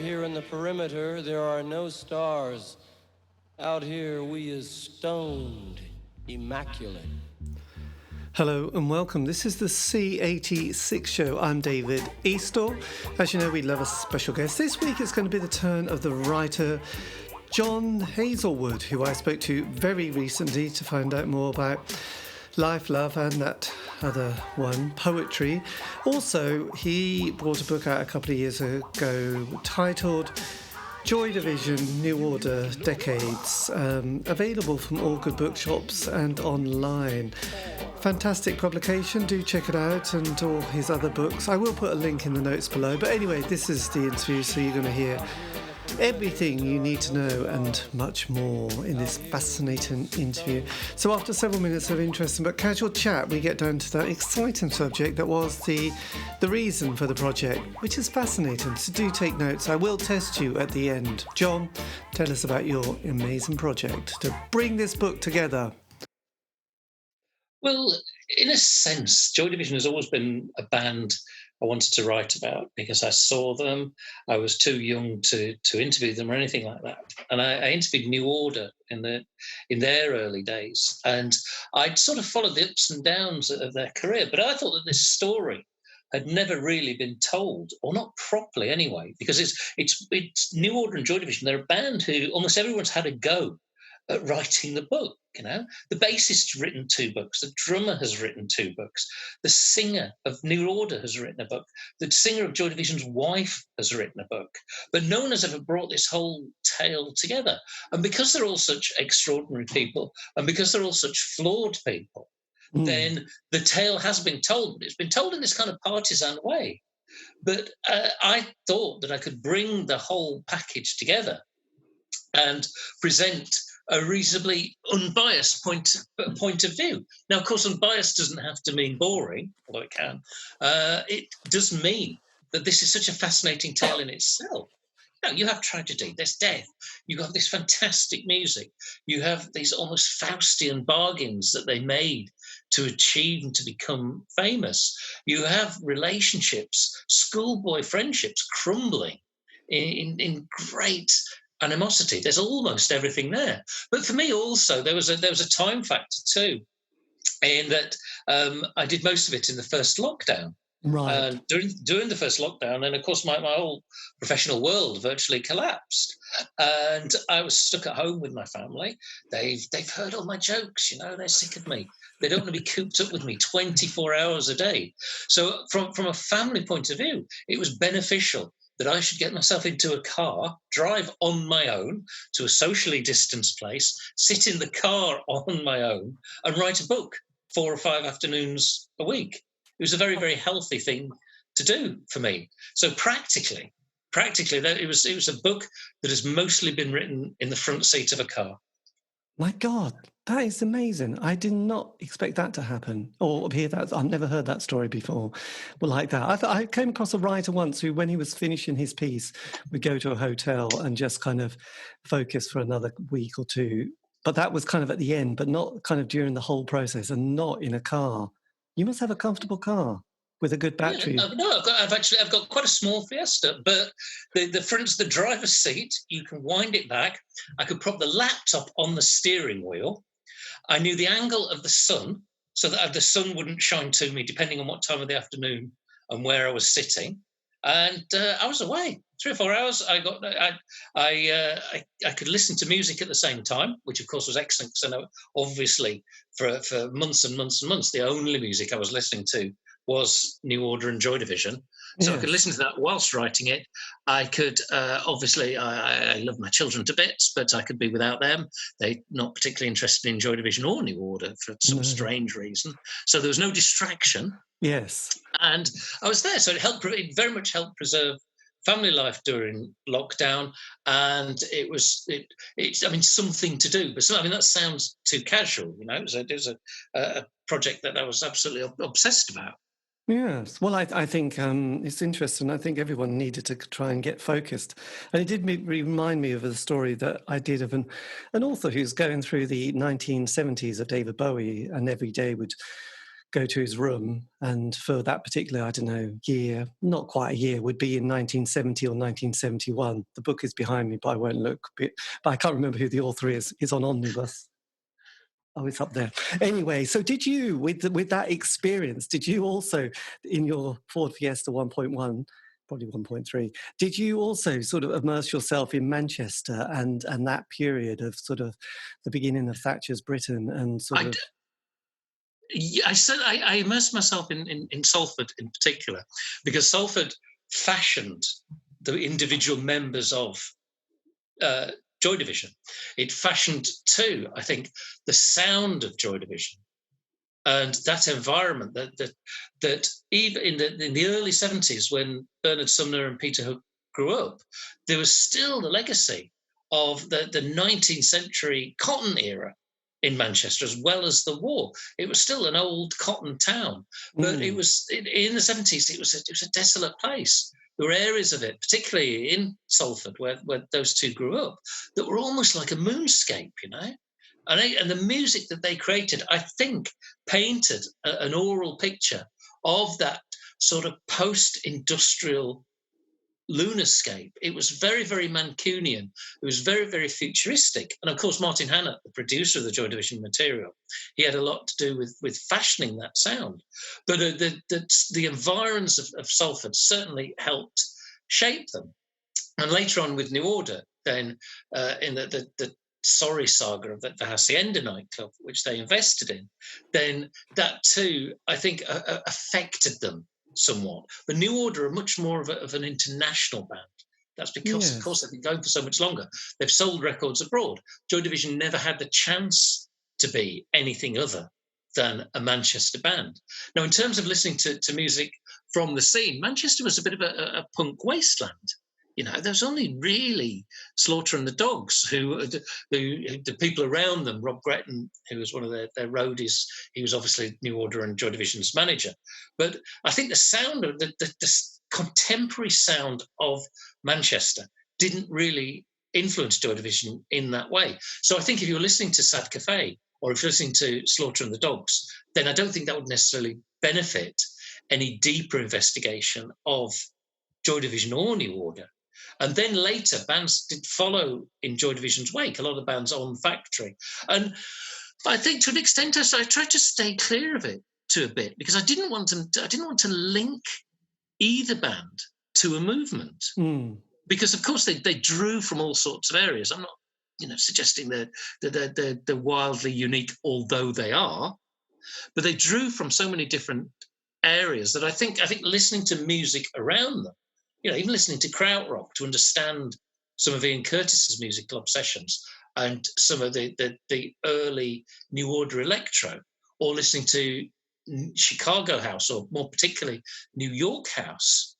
here in the perimeter, there are no stars. Out here, we is stoned, immaculate. Hello and welcome. This is the C86 show. I'm David Eastaugh. As you know, we love a special guest. This week it's going to be the turn of the writer John Aizlewood, who I spoke to very recently to find out more about life, love, and that other one, poetry. Also, he brought a book out a couple of years ago titled Joy Division, New Order, Decades, available from all good bookshops and online. Fantastic publication, do check it out, and all his other books. I will put a link in the notes below. But anyway, this is the interview, so you're going to hear everything you need to know and much more in this fascinating interview. So after several minutes of interesting but casual chat, we get down to that exciting subject that was the reason for the project, which is fascinating. So do take notes. I will test you at the end. John, tell us about your amazing project to bring this book together. Well, in a sense, Joy Division has always been a band I wanted to write about because I saw them. I was too young to interview them or anything like that. And I interviewed New Order in their early days. And I'd sort of followed the ups and downs of their career. But I thought that this story had never really been told, or not properly anyway, because it's New Order and Joy Division. They're a band who almost everyone's had a go at writing the book. You know, the bassist's written 2 books, the drummer has written 2 books, the singer of New Order has written a book, the singer of Joy Division's wife has written a book, but no one has ever brought this whole tale together. And because they're all such extraordinary people, and because they're all such flawed people, then the tale has been told, but it's been told in this kind of partisan way. But I thought that I could bring the whole package together and present a reasonably unbiased point of view. Now, of course, unbiased doesn't have to mean boring, although it can. It does mean that this is such a fascinating tale in itself. You have tragedy, there's death, you have this fantastic music, you have these almost Faustian bargains that they made to achieve and to become famous. You have relationships, schoolboy friendships crumbling in great animosity. There's almost everything there. But for me also, there was a time factor too, in that I did most of it in the first lockdown. Right. During the first lockdown, and of course my whole professional world virtually collapsed, and I was stuck at home with my family. They've heard all my jokes, they're sick of me. They don't want to be cooped up with me 24 hours a day. So from a family point of view, it was beneficial that I should get myself into a car, drive on my own to a socially distanced place, sit in the car on my own, and write a book 4 or 5 afternoons a week. It was a very, very healthy thing to do for me. So practically, it was a book that has mostly been written in the front seat of a car. My God, that is amazing. I did not expect that to happen or hear that. I've never heard that story before. Well, like that. I came across a writer once who, when he was finishing his piece, would go to a hotel and just kind of focus for another week or 2. But that was kind of at the end, but not kind of during the whole process, and not in a car. You must have a comfortable car with a good battery. Yeah, no, I've got quite a small Fiesta, but the driver's seat, you can wind it back. I could prop the laptop on the steering wheel. I knew the angle of the sun so that the sun wouldn't shine to me depending on what time of the afternoon and where I was sitting. And I was away 3 or 4 hours. I could listen to music at the same time, which of course was excellent because I know obviously for months and months and months the only music I was listening to was New Order and Joy Division. So yes. I could listen to that whilst writing it. I could, obviously, I love my children to bits, but I could be without them. They're not particularly interested in Joy Division or New Order for some strange reason. So there was no distraction. Yes. And I was there. So it very much helped preserve family life during lockdown. And it's something to do. But that sounds too casual, It was a project that I was absolutely obsessed about. Yes. Well, I think it's interesting. I think everyone needed to try and get focused. And it did remind me of a story that I did of an author who's going through the 1970s of David Bowie, and every day would go to his room, and for that particular, I don't know, year, not quite a year, would be in 1970 or 1971. The book is behind me, but I won't look. But I can't remember who the author is. It's on Omnibus. Oh, it's up there. Anyway, so did you, with that experience, did you also, in your Ford Fiesta 1.1, probably 1.3, did you also sort of immerse yourself in Manchester and that period of sort of the beginning of Thatcher's Britain and sort of... Yeah, I immersed myself in Salford in particular, because Salford fashioned the individual members of Joy Division. It fashioned too, I think, the sound of Joy Division and that environment that even in the early 70s, when Bernard Sumner and Peter Hook grew up, there was still the legacy of the 19th century cotton era in Manchester, as well as the war. It was still an old cotton town, but it was in the 70s. It was a desolate place. There were areas of it, particularly in Salford, where those two grew up, that were almost like a moonscape, you know. And the music that they created, I think, painted an oral picture of that sort of post-industrial lunarscape. It was very, very Mancunian. It was very, very futuristic. And of course, Martin Hannett, the producer of the Joy Division material, he had a lot to do with fashioning that sound. But the environs of Salford certainly helped shape them. And later on with New Order, then in the sorry saga of the Hacienda nightclub, which they invested in, then that too, I think, affected them somewhat. But New Order are much more of an international band. That's because, of course, they've been going for so much longer. They've sold records abroad. Joy Division never had the chance to be anything other than a Manchester band. Now, in terms of listening to music from the scene, Manchester was a bit of a punk wasteland. You know, there was only really Slaughter and the Dogs, who the people around them. Rob Gretton, who was one of their roadies, he was obviously New Order and Joy Division's manager. But I think the sound of the contemporary sound of Manchester didn't really influence Joy Division in that way. So I think if you're listening to Sad Cafe or if you're listening to Slaughter and the Dogs, then I don't think that would necessarily benefit any deeper investigation of Joy Division or New Order. And then later, bands did follow in Joy Division's wake, a lot of bands on Factory. And I think to an extent, I tried to stay clear of it to a bit, because I didn't want to link either band to a movement. Because, of course, they drew from all sorts of areas. I'm not suggesting they're wildly unique, although they are. But they drew from so many different areas that I think listening to music around them, even listening to krautrock to understand some of Ian Curtis's musical obsessions and some of the early New Order electro, or listening to Chicago house, or more particularly New York house,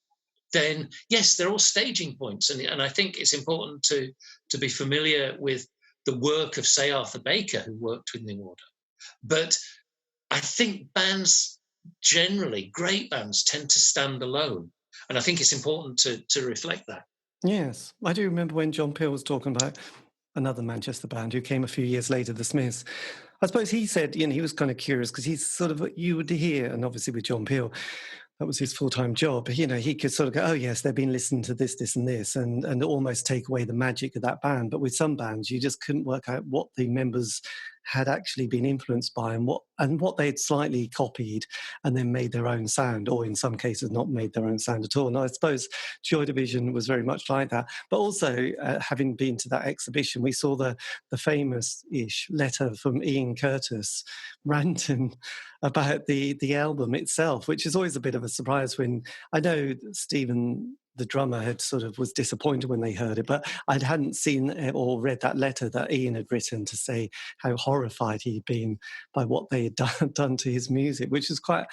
then yes, they're all staging points. And I think it's important to be familiar with the work of, say, Arthur Baker, who worked with New Order. But I think bands generally, great bands, tend to stand alone. And I think it's important to reflect that. Yes. I do remember when John Peel was talking about another Manchester band who came a few years later, the Smiths. I suppose he said, he was kind of curious because he's sort of, you would hear, and obviously with John Peel, that was his full-time job. He could sort of go, oh, yes, they've been listening to this, this and this, and almost take away the magic of that band. But with some bands, you just couldn't work out what the members had actually been influenced by and what they had slightly copied and then made their own sound, or in some cases not made their own sound at all. And I suppose Joy Division was very much like that. But also, having been to that exhibition, we saw the famous-ish letter from Ian Curtis ranting about the album itself, which is always a bit of a surprise. When I know Stephen, the drummer, had sort of was disappointed when they heard it, but I hadn't seen or read that letter that Ian had written to say how horrified he'd been by what they had done to his music, which is quite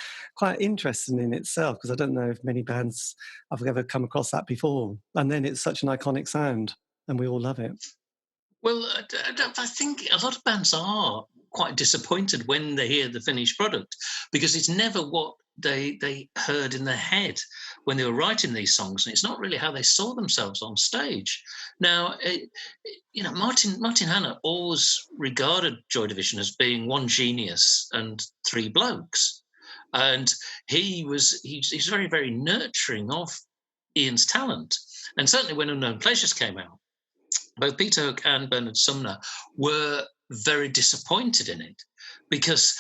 interesting in itself, because I don't know if many bands I've ever come across that before. And then it's such an iconic sound, and we all love it. Well, I think a lot of bands are quite disappointed when they hear the finished product, because it's never what they heard in their head when they were writing these songs, and it's not really how they saw themselves on stage. Now, Martin Hannett always regarded Joy Division as being one genius and three blokes. And he's very, very nurturing of Ian's talent. And certainly when Unknown Pleasures came out, both Peter Hook and Bernard Sumner were very disappointed in it because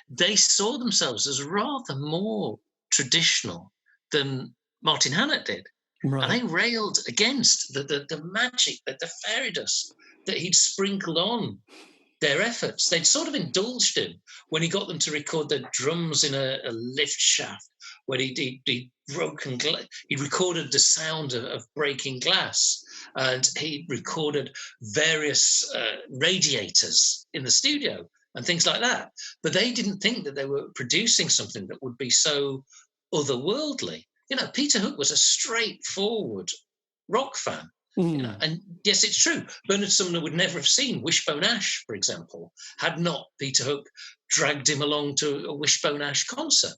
they saw themselves as rather more traditional than Martin Hannett did. Right. And they railed against the magic, the fairy dust that he'd sprinkled on their efforts. They'd sort of indulged him when he got them to record their drums in a lift shaft, when he recorded the sound of breaking glass, and he recorded various radiators in the studio and things like that. But they didn't think that they were producing something that would be so otherworldly. Peter Hook was a straightforward rock fan. And yes, it's true. Bernard Sumner would never have seen Wishbone Ash, for example, had not Peter Hook dragged him along to a Wishbone Ash concert.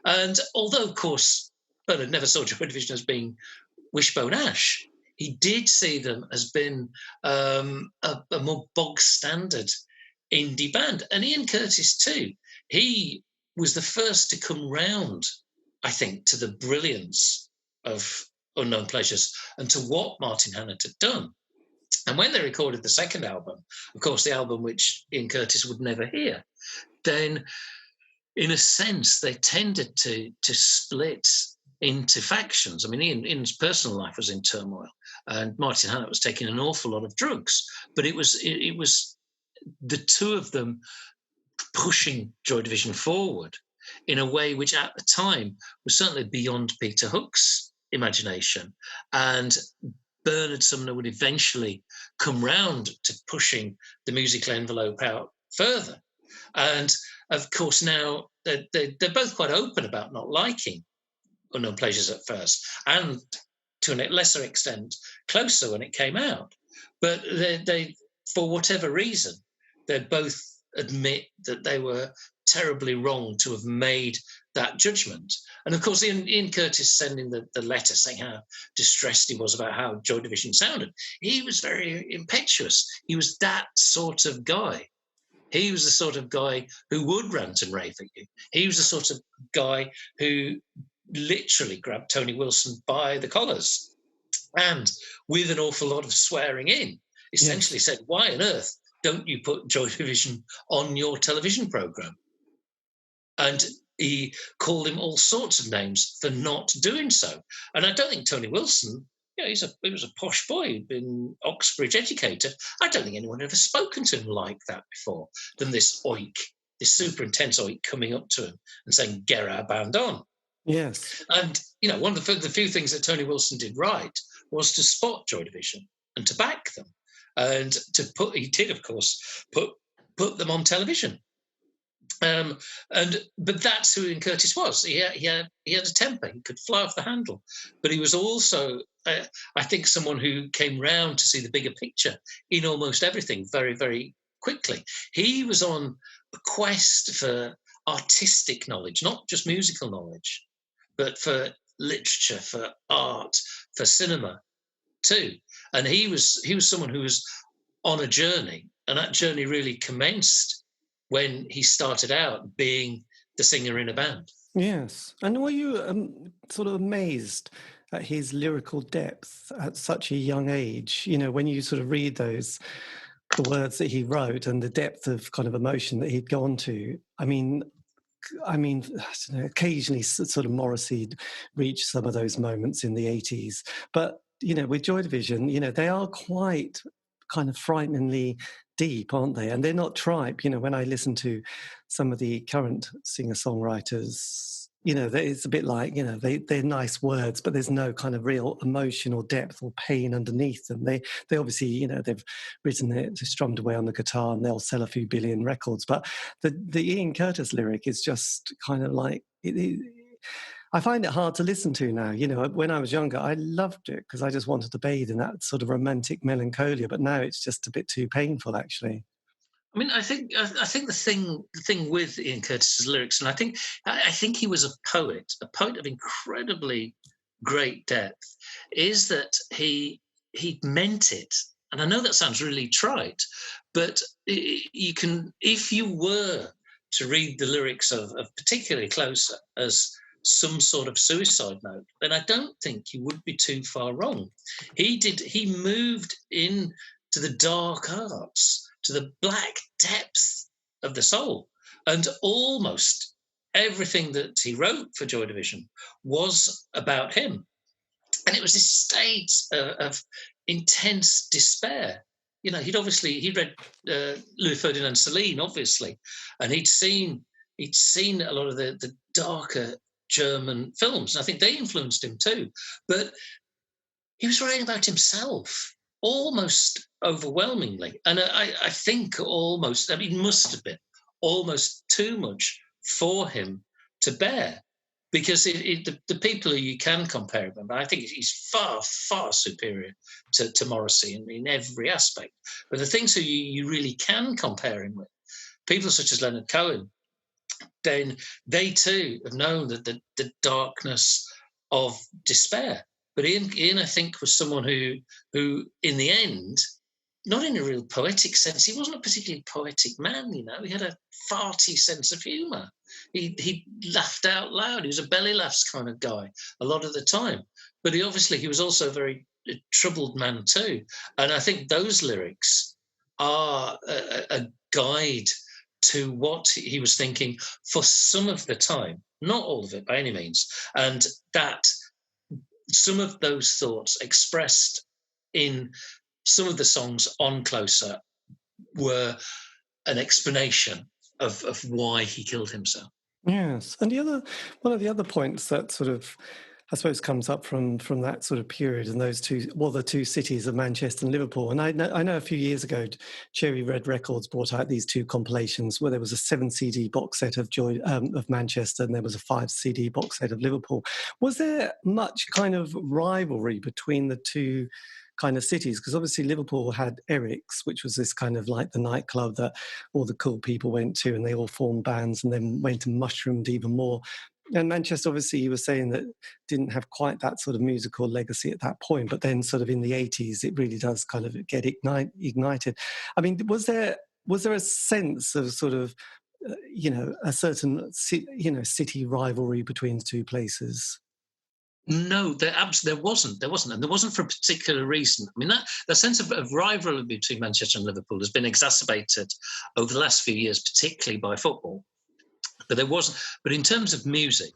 And although, of course, Bernard never saw Joy Division as being Wishbone Ash, he did see them as being a more bog standard indie band. And Ian Curtis too. He was the first to come round, I think, to the brilliance of Unknown Pleasures and to what Martin Hannett had done. And when they recorded the second album, of course, the album which Ian Curtis would never hear, then in a sense, they tended to split into factions. I mean, Ian's personal life was in turmoil and Martin Hannett was taking an awful lot of drugs, but it was the two of them pushing Joy Division forward in a way which at the time was certainly beyond Peter Hook's imagination. And Bernard Sumner would eventually come round to pushing the musical envelope out further. And of course, now they're both quite open about not liking Unknown Pleasures at first, and to a lesser extent, Closer when it came out. But they for whatever reason, they both admit that they were terribly wrong to have made that judgment. And of course, Ian Curtis sending the letter saying how distressed he was about how Joy Division sounded. He was very impetuous. He was that sort of guy. He was the sort of guy who would rant and rave at you. He was the sort of guy who literally grabbed Tony Wilson by the collars and, with an awful lot of swearing in, essentially said, why on earth don't you put Joy Division on your television program? And he called him all sorts of names for not doing so. And I don't think Tony Wilson, he was a posh boy, he'd been Oxbridge educated. I don't think anyone had ever spoken to him like that before, than this oik, this super intense oik coming up to him and saying, get our band on. Yes. And, one of the few things that Tony Wilson did right was to spot Joy Division and to back them. And he did, of course, put them on television. But that's who Ian Curtis was. He had a temper. He could fly off the handle. But he was also, I think, someone who came round to see the bigger picture in almost everything very, very quickly. He was on a quest for artistic knowledge, not just musical knowledge, but for literature, for art, for cinema too. And he was someone who was on a journey, and that journey really commenced when he started out being the singer in a band. Yes. And were you sort of amazed at his lyrical depth at such a young age? When you sort of read the words that he wrote and the depth of kind of emotion that he'd gone to. I mean, occasionally sort of Morrissey reached some of those moments in the 80s. But, with Joy Division, they are quite kind of frighteningly deep, aren't they? And they're not tripe. When I listen to some of the current singer-songwriters, it's a bit like, they're nice words, but there's no kind of real emotion or depth or pain underneath them. They obviously, they've written it, strummed away on the guitar, and they'll sell a few billion records. But the Ian Curtis lyric is just kind of like, I find it hard to listen to now. When I was younger, I loved it because I just wanted to bathe in that sort of romantic melancholia. But now it's just a bit too painful, actually. I mean, I think the thing with Ian Curtis's lyrics, and I think he was a poet of incredibly great depth, is that he meant it. And I know that sounds really trite, but you can, if you were to read the lyrics of particularly Closer as some sort of suicide note, then I don't think you would be too far wrong. He moved in to the dark arts, to the black depths of the soul, and almost everything that he wrote for Joy Division was about him. And it was this state of intense despair. You know, he'd read Louis Ferdinand Celine, obviously, and he'd seen a lot of the darker German films. And I think they influenced him too. But he was writing about himself almost overwhelmingly. And I think it must have been almost too much for him to bear. Because the people who you can compare him, I think he's far, far superior to Morrissey in every aspect. But the things who you really can compare him with, people such as Leonard Cohen, then they too have known the darkness of despair. But Ian, I think, was someone who in the end, not in a real poetic sense, he wasn't a particularly poetic man, you know. He had a farty sense of humour. He laughed out loud. He was a belly laughs kind of guy a lot of the time. But he was also a very troubled man too. And I think those lyrics are a guide to what he was thinking for some of the time, not all of it by any means. And that some of those thoughts expressed in some of the songs on Closer were an explanation of why he killed himself. Yes, and one of the other points that sort of, I suppose, comes up from that sort of period and those the two cities of Manchester and Liverpool. And I know a few years ago, Cherry Red Records brought out these two compilations where there was a 7 CD box set of of Manchester and there was a 5 CD box set of Liverpool. Was there much kind of rivalry between the two kind of cities? Because obviously Liverpool had Eric's, which was this kind of like the nightclub that all the cool people went to, and they all formed bands and then went and mushroomed even more. And Manchester, obviously, you were saying that didn't have quite that sort of musical legacy at that point, but then sort of in the 80s, it really does kind of get ignited. I mean, was there a sense of sort of, a certain, city rivalry between the two places? No, there wasn't, and there wasn't for a particular reason. I mean, the sense of rivalry between Manchester and Liverpool has been exacerbated over the last few years, particularly by football. But there wasn't. But in terms of music,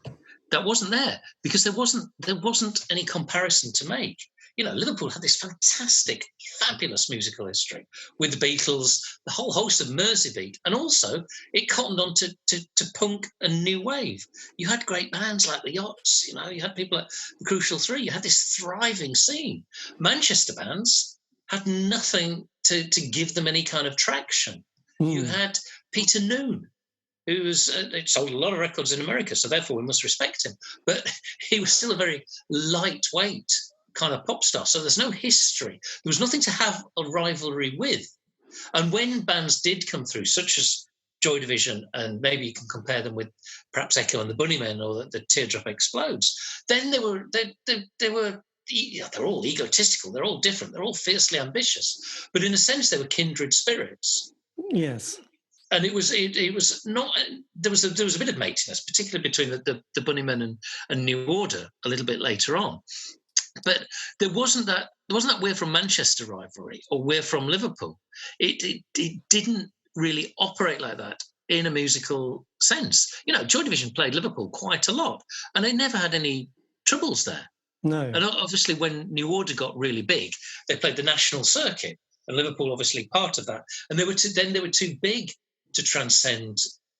that wasn't there because there wasn't any comparison to make. You know, Liverpool had this fantastic, fabulous musical history with the Beatles, the whole host of Merseybeat, and also it cottoned on to punk and new wave. You had great bands like the Yachts, you know, you had people like the Crucial Three, you had this thriving scene. Manchester bands had nothing to give them any kind of traction. You had Peter Noone, who sold a lot of records in America, so therefore we must respect him. But he was still a very lightweight kind of pop star, so there's no history. There was nothing to have a rivalry with. And when bands did come through, such as Joy Division, and maybe you can compare them with perhaps Echo and the Bunnymen or the Teardrop Explodes, then they were they're all egotistical, they're all different, they're all fiercely ambitious, but in a sense they were kindred spirits. Yes. And it was not. There was a bit of matiness, particularly between the Bunnymen and New Order a little bit later on. But there wasn't that we're from Manchester rivalry or we're from Liverpool. It didn't really operate like that in a musical sense. You know, Joy Division played Liverpool quite a lot, and they never had any troubles there. No. And obviously, when New Order got really big, they played the national circuit, and Liverpool obviously part of that. And they were too big to transcend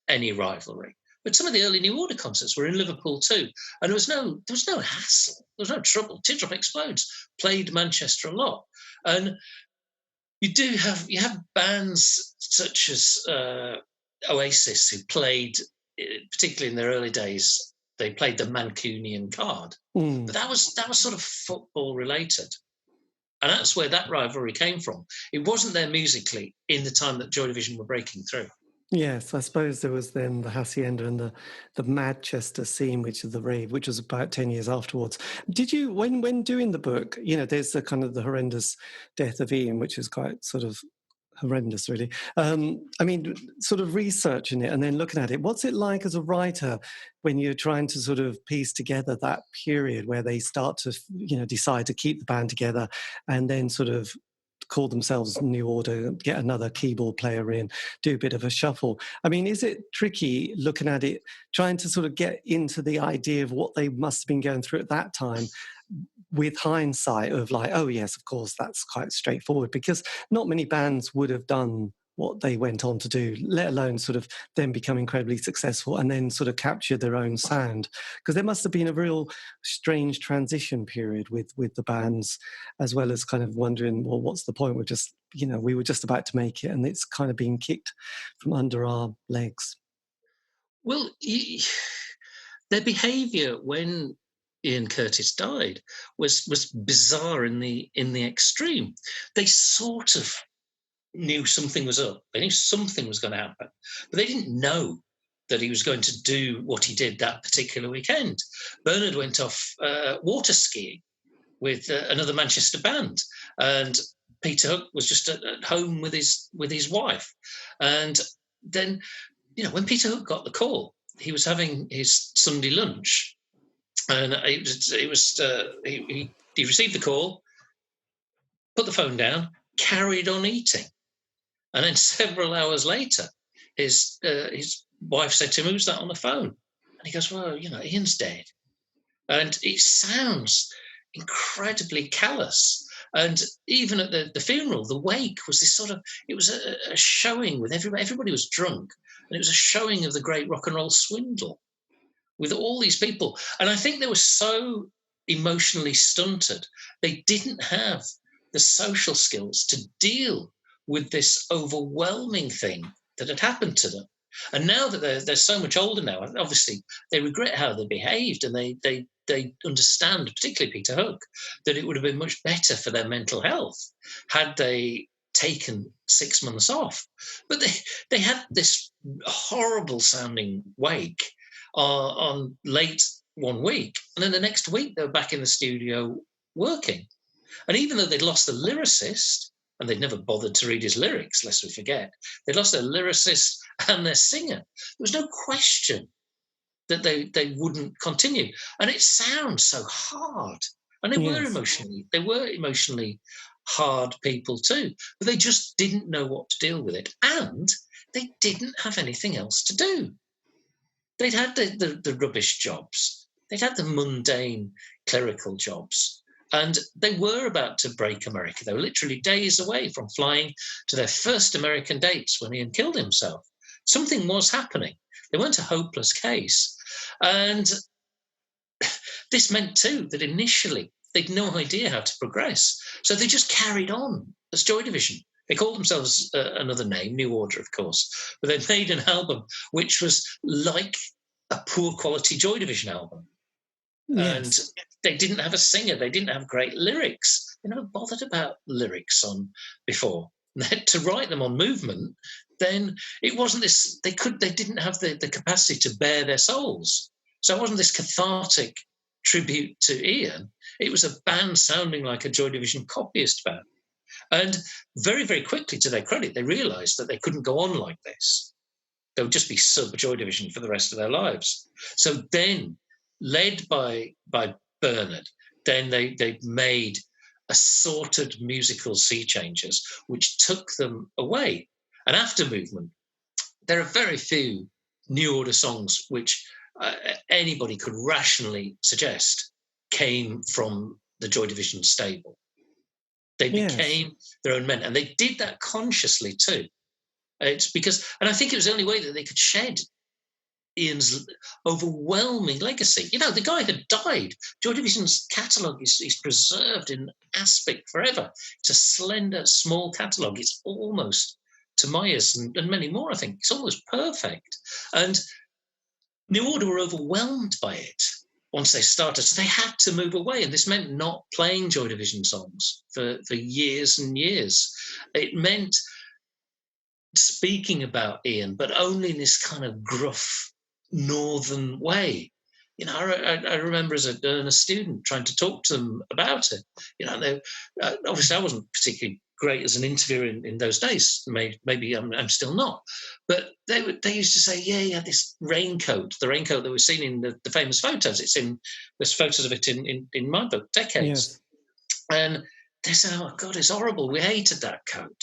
any rivalry. But some of the early New Order concerts were in Liverpool too, and there was no hassle, there was no trouble. Teardrop Explodes played Manchester a lot, and you have bands such as Oasis who played, particularly in their early days, they played the Mancunian card, but that was sort of football related. And that's where that rivalry came from. It wasn't there musically in the time that Joy Division were breaking through. Yes, I suppose there was then the Hacienda and the Manchester scene, which is the rave, which was about 10 years afterwards. Did you, when doing the book, you know, there's the kind of the horrendous death of Ian, which is quite sort of horrendous, really. I mean, sort of researching it and then looking at it, what's it like as a writer when you're trying to sort of piece together that period where they start to, decide to keep the band together and then sort of call themselves New Order, get another keyboard player in, do a bit of a shuffle? I mean, is it tricky looking at it, trying to sort of get into the idea of what they must have been going through at that time, with hindsight of like, oh yes, of course, that's quite straightforward, because not many bands would have done what they went on to do, let alone sort of then become incredibly successful and then sort of capture their own sound? Because there must have been a real strange transition period with the bands, as well as kind of wondering, well, what's the point? We're just, we were just about to make it and it's kind of being kicked from under our legs. Well, their behaviour when Ian Curtis died was bizarre in the extreme. They sort of knew something was up. They knew something was going to happen, but they didn't know that he was going to do what he did that particular weekend. Bernard went off water skiing with another Manchester band, and Peter Hook was just at home with his watch. And then, when Peter Hook got the call, he was having his Sunday lunch, and he received the call, put the phone down, carried on eating. And then several hours later, his wife said to him, "Who's that on the phone?" And he goes, "Well, Ian's dead." And it sounds incredibly callous. And even at the funeral, the wake was this sort of, it was a showing with everybody was drunk. And it was a showing of the great rock and roll swindle with all these people. And I think they were so emotionally stunted, they didn't have the social skills to deal with this overwhelming thing that had happened to them. And now that they're so much older now, obviously they regret how they behaved, and they understand, particularly Peter Hook, that it would have been much better for their mental health had they taken 6 months off. But they had this horrible sounding wake on late one week, and then the next week they were back in the studio working. And even though they'd lost the lyricist, and they'd never bothered to read his lyrics, lest we forget, they'd lost their lyricist and their singer, there was no question that they wouldn't continue. And it sounds so hard. And they were emotionally hard people too, but they just didn't know what to deal with it. And they didn't have anything else to do. They'd had the rubbish jobs. They'd had the mundane clerical jobs. And they were about to break America. They were literally days away from flying to their first American dates when Ian killed himself. Something was happening. They weren't a hopeless case. And this meant, too, that initially they'd no idea how to progress. So they just carried on as Joy Division. They called themselves another name, New Order, of course, but they made an album which was like a poor quality Joy Division album. Yes. And they didn't have a singer. They didn't have great lyrics. They never bothered about lyrics on before. To write them on Movement, then it wasn't this. They didn't have the capacity to bare their souls. So it wasn't this cathartic tribute to Ian. It was a band sounding like a Joy Division copyist band. And very, very quickly, to their credit, they realised that they couldn't go on like this. They would just be sub Joy Division for the rest of their lives. So then, led by Bernard, then they made assorted musical sea changes, which took them away. And after Movement, there are very few New Order songs which anybody could rationally suggest came from the Joy Division stable. They became their own men, and they did that consciously too. It's because, and I think it was the only way that they could shed Ian's overwhelming legacy. The guy had died. Joy Division's catalogue is preserved in aspic forever. It's a slender, small catalogue. It's almost Tamaya's and many more, I think. It's almost perfect. And New Order were overwhelmed by it once they started. So they had to move away. And this meant not playing Joy Division songs for years and years. It meant speaking about Ian, but only in this kind of gruff northern way. I remember as a student trying to talk to them about it. Obviously I wasn't particularly great as an interviewer in those days. Maybe I'm still not. But they used to say, yeah, he had this raincoat, the raincoat that we've seen in the famous photos. There's photos of it in my book, Decades. Yes. And they say, oh, God, it's horrible. We hated that coat.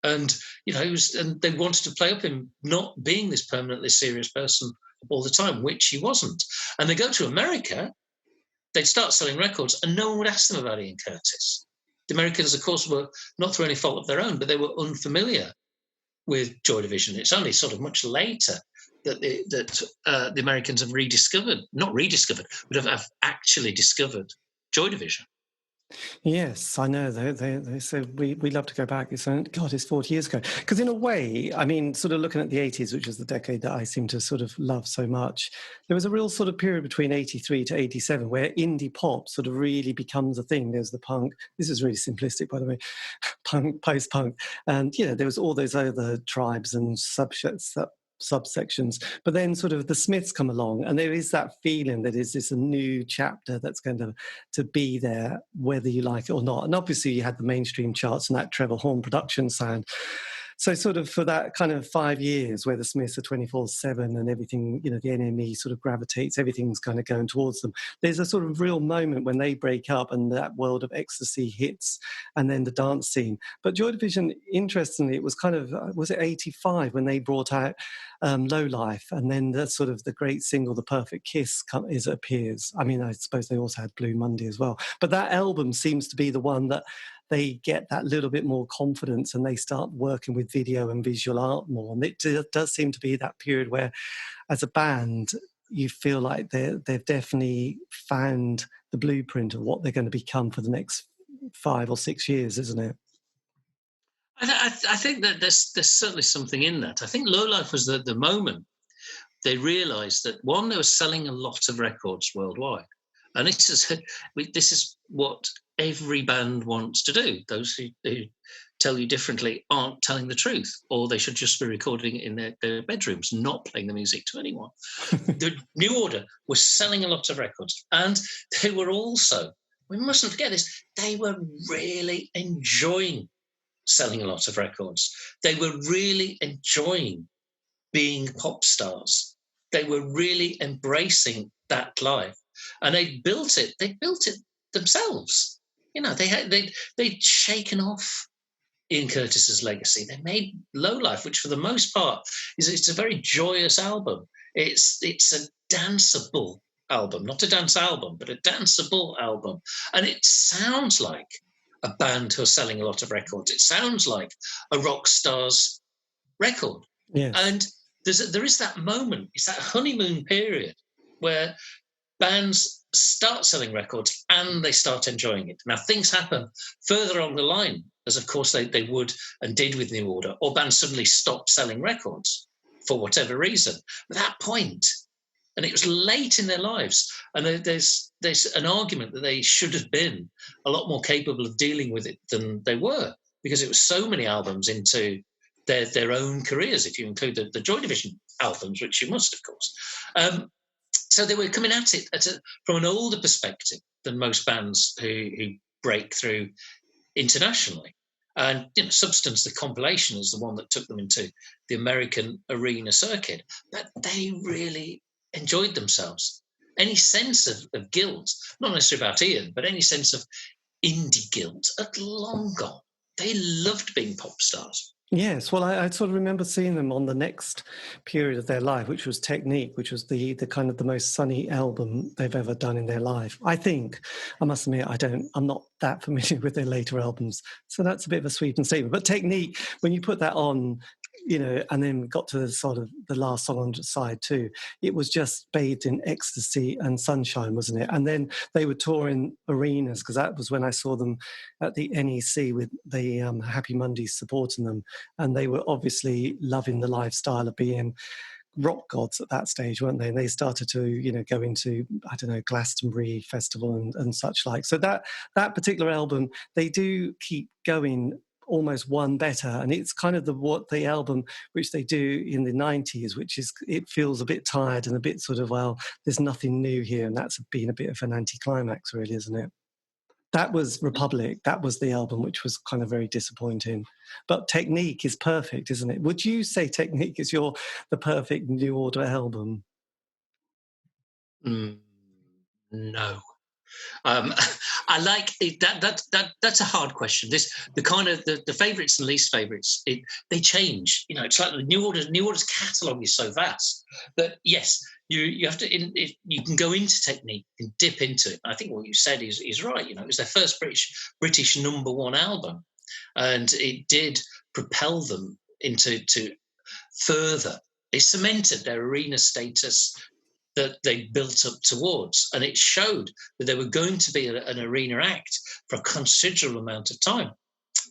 And, and they wanted to play up him not being this permanently serious person all the time, which he wasn't. And they go to America, they'd start selling records, and no one would ask them about Ian Curtis. The Americans, of course, were not through any fault of their own, but they were unfamiliar with Joy Division. It's only sort of much later that the Americans have not rediscovered, but have actually discovered Joy Division. Yes, I know. They said we love to go back. It's 40 years ago. Because in a way, I mean, sort of looking at the 80s, which is the decade that I seem to sort of love so much, there was a real sort of period between 83 to 87 where indie pop sort of really becomes a thing. There's the punk. This is really simplistic, by the way, punk, post-punk. And, there was all those other tribes and subsections, but then sort of the Smiths come along, and there is that feeling that is this a new chapter that's going to be there, whether you like it or not. And obviously you had the mainstream charts and that Trevor Horn production sound. So sort of for that kind of 5 years where the Smiths are 24/7 and everything, the NME sort of gravitates, everything's kind of going towards them. There's a sort of real moment when they break up and that world of ecstasy hits, and then the dance scene. But Joy Division, interestingly, it was kind of, was it 85 when they brought out Low Life, and then the sort of the great single, The Perfect Kiss, appears. I mean, I suppose they also had Blue Monday as well. But that album seems to be the one that they get that little bit more confidence and they start working with video and visual art more. And it does seem to be that period where, as a band, you feel like they've definitely found the blueprint of what they're going to become for the next 5 or 6 years, isn't it? I think that there's certainly something in that. I think Low Life was the moment they realised that, one, they were selling a lot of records worldwide. And this is what every band wants to do. Those who tell you differently aren't telling the truth, or they should just be recording it in their bedrooms, not playing the music to anyone. The New Order was selling a lot of records, and they were also, we mustn't forget this, they were really enjoying selling a lot of records. They were really enjoying being pop stars. They were really embracing that life. And they built it themselves. They'd shaken off Ian Curtis's legacy. They made Low Life, which for the most part it's a very joyous album. It's a danceable album, not a dance album, but a danceable album. And it sounds like a band who are selling a lot of records. It sounds like a rock star's record. Yes. And there is that moment, it's that honeymoon period where bands start selling records and they start enjoying it. Now, things happen further on the line, as of course they would and did with New Order, or bands suddenly stopped selling records for whatever reason. At that point, and it was late in their lives, and there's an argument that they should have been a lot more capable of dealing with it than they were, because it was so many albums into their own careers, if you include the Joy Division albums, which you must, of course. So they were coming at it from an older perspective than most bands who break through internationally. And Substance, the compilation, is the one that took them into the American arena circuit. But they really enjoyed themselves. Any sense of guilt, not necessarily about Ian, but any sense of indie guilt had long gone. They loved being pop stars. Yes, well, I sort of remember seeing them on the next period of their life, which was Technique, which was the kind of the most sunny album they've ever done in their life. I think, I must admit, I'm not that familiar with their later albums, so that's a bit of a sweeping statement. But Technique, when you put that on, and then got to the sort of the last song on side 2, it was just bathed in ecstasy and sunshine, wasn't it? And then they were touring arenas, because that was when I saw them at the NEC with the Happy Mondays supporting them. And they were obviously loving the lifestyle of being rock gods at that stage, weren't they? And they started to, go into, I don't know, Glastonbury Festival and such like. So that particular album, they do keep going almost one better, and it's kind of the album which they do in the 90s, which is, it feels a bit tired and a bit sort of, well, there's nothing new here, and that's been a bit of an anticlimax, really, isn't it? That was Republic. That was the album, which was kind of very disappointing. But Technique is perfect, isn't it? Would you say Technique is the perfect New Order album? No. I like it, that's a hard question. The kind of the favourites and least favourites, they change. It's like the New Order's catalogue is so vast that yes, you have to you can go into Technique and dip into it. I think what you said is right. It was their first British number one album, and it did propel them into further. It cemented their arena status that they built up towards. And it showed that they were going to be an arena act for a considerable amount of time.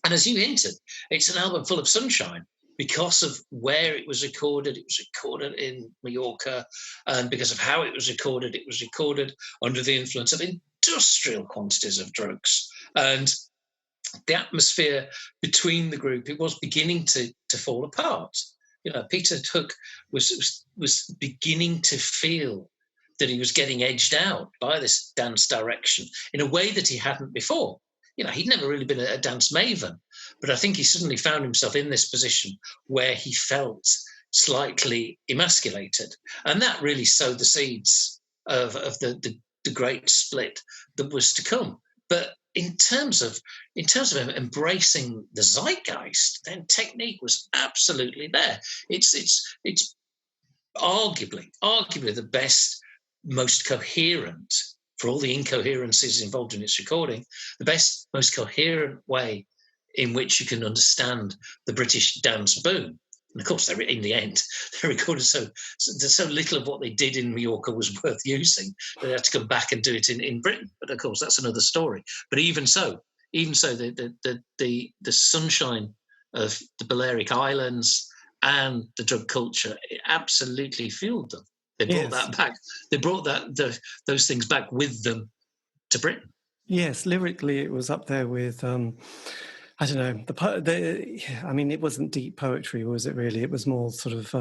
And as you hinted, it's an album full of sunshine because of where it was recorded. It was recorded in Mallorca. And because of how it was recorded under the influence of industrial quantities of drugs. And the atmosphere between the group, it was beginning to fall apart. Peter Hook was beginning to feel that he was getting edged out by this dance direction in a way that he hadn't before. He'd never really been a dance maven, but I think he suddenly found himself in this position where he felt slightly emasculated. And that really sowed the seeds of the great split that was to come. But in terms of embracing the zeitgeist, then Technique was absolutely there. It's arguably the best, most coherent, for all the incoherencies involved in its recording, the best, most coherent way in which you can understand the British dance boom. And of course, in the end, they recorded so little of what they did in Mallorca was worth using. They had to come back and do it in Britain. But of course, that's another story. But even so, the sunshine of the Balearic Islands and the drug culture, it absolutely fueled them. They brought that back. They brought those things back with them to Britain. Yes, lyrically, it was up there with. I don't know. It wasn't deep poetry, was it really? It was more sort of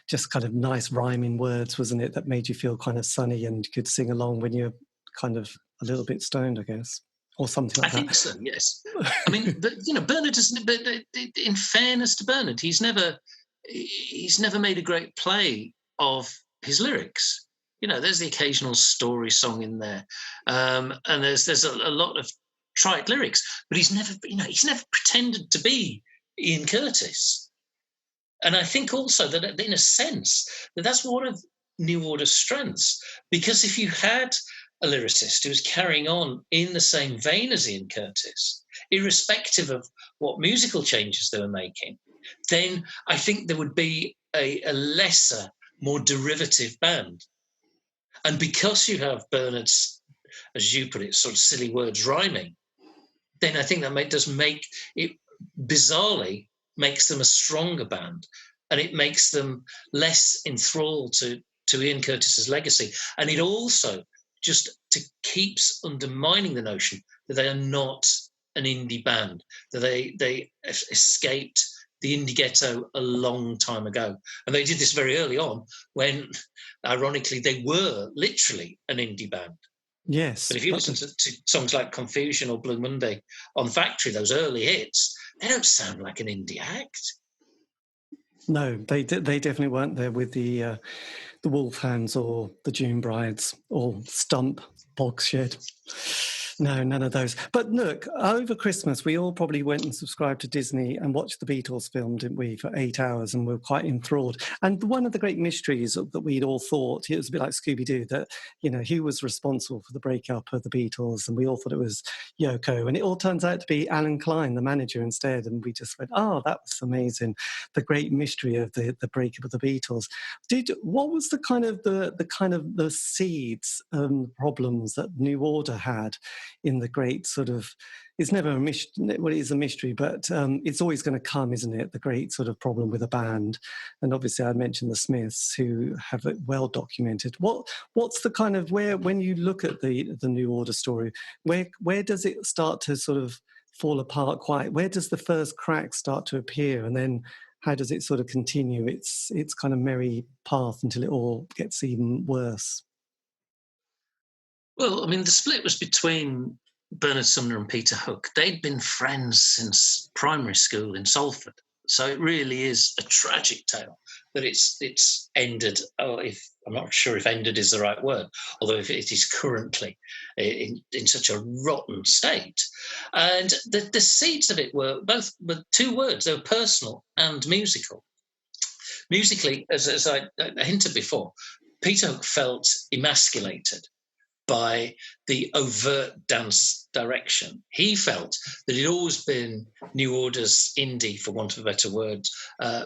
just kind of nice rhyming words, wasn't it? That made you feel kind of sunny and could sing along when you're kind of a little bit stoned, I guess, or something like that. I think so, yes. I mean, but Bernard doesn't. But in fairness to Bernard, he's never made a great play of his lyrics. There's the occasional story song in there, and there's a lot of trite lyrics, but he's never pretended to be Ian Curtis. And I think also that in a sense that's one of New Order's strengths, because if you had a lyricist who was carrying on in the same vein as Ian Curtis, irrespective of what musical changes they were making, then I think there would be a lesser, more derivative band. And because you have Bernard's, as you put it, sort of silly words rhyming, then I think that does make it, bizarrely, makes them a stronger band, and it makes them less enthralled to Ian Curtis's legacy. And it also just keeps undermining the notion that they are not an indie band, that they escaped the indie ghetto a long time ago. And they did this very early on when, ironically, they were literally an indie band. Yes. But if you listen to songs like Confusion or Blue Monday on Factory, those early hits, they don't sound like an indie act. No, they definitely weren't there with the Wolfhounds or the June Brides or Stump, Bogshed. No, none of those. But look, over Christmas, we all probably went and subscribed to Disney and watched the Beatles film, didn't we, for 8 hours, and we were quite enthralled. And one of the great mysteries that we'd all thought, it was a bit like Scooby-Doo, that, who was responsible for the breakup of the Beatles, and we all thought it was Yoko. And it all turns out to be Alan Klein, the manager, instead. And we just went, oh, that was amazing. The great mystery of the breakup of the Beatles. What was the kind of the seeds and problems that New Order had in the great sort of, it's never a mystery, well, it is a mystery, but it's always going to come, isn't it? The great sort of problem with a band. And obviously I mentioned the Smiths, who have it well documented. What's the kind of, when you look at the New Order story, where does it start to sort of fall apart where does the first crack start to appear? And then how does it sort of continue its kind of merry path until it all gets even worse? Well, I mean, the split was between Bernard Sumner and Peter Hook. They'd been friends since primary school in Salford. So it really is a tragic tale that it's ended. Oh, if I'm not sure if ended is the right word, although if it is currently in such a rotten state. And the seeds of it were both were two words. They were personal and musical. Musically, as I hinted before, Peter Hook felt emasculated by the overt dance direction. He felt that he'd always been New Order's indie, for want of a better word,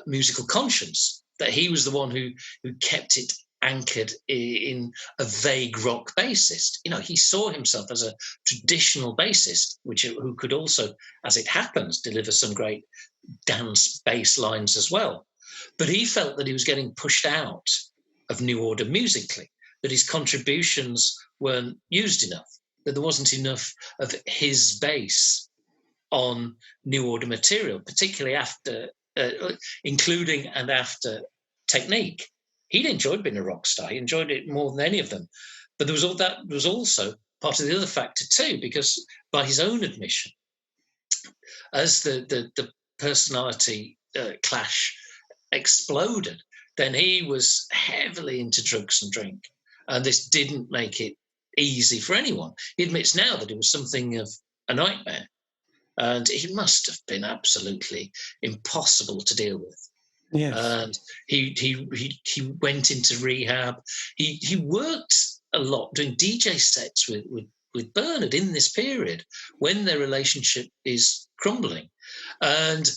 musical conscience, that he was the one who kept it anchored in a vague rock bassist. You know, he saw himself as a traditional bassist, who could also, as it happens, deliver some great dance bass lines as well. But he felt that he was getting pushed out of New Order musically, that his contributions weren't used enough, that there wasn't enough of his bass on New Order material, particularly after, including and after Technique. He'd enjoyed being a rock star. He enjoyed it more than any of them. But that was also part of the other factor too, because by his own admission, as the personality clash exploded, then he was heavily into drugs and drink. And this didn't make it easy for anyone. He admits now that it was something of a nightmare. And he must have been absolutely impossible to deal with. Yes. And he went into rehab. He worked a lot doing DJ sets with Bernard in this period when their relationship is crumbling. And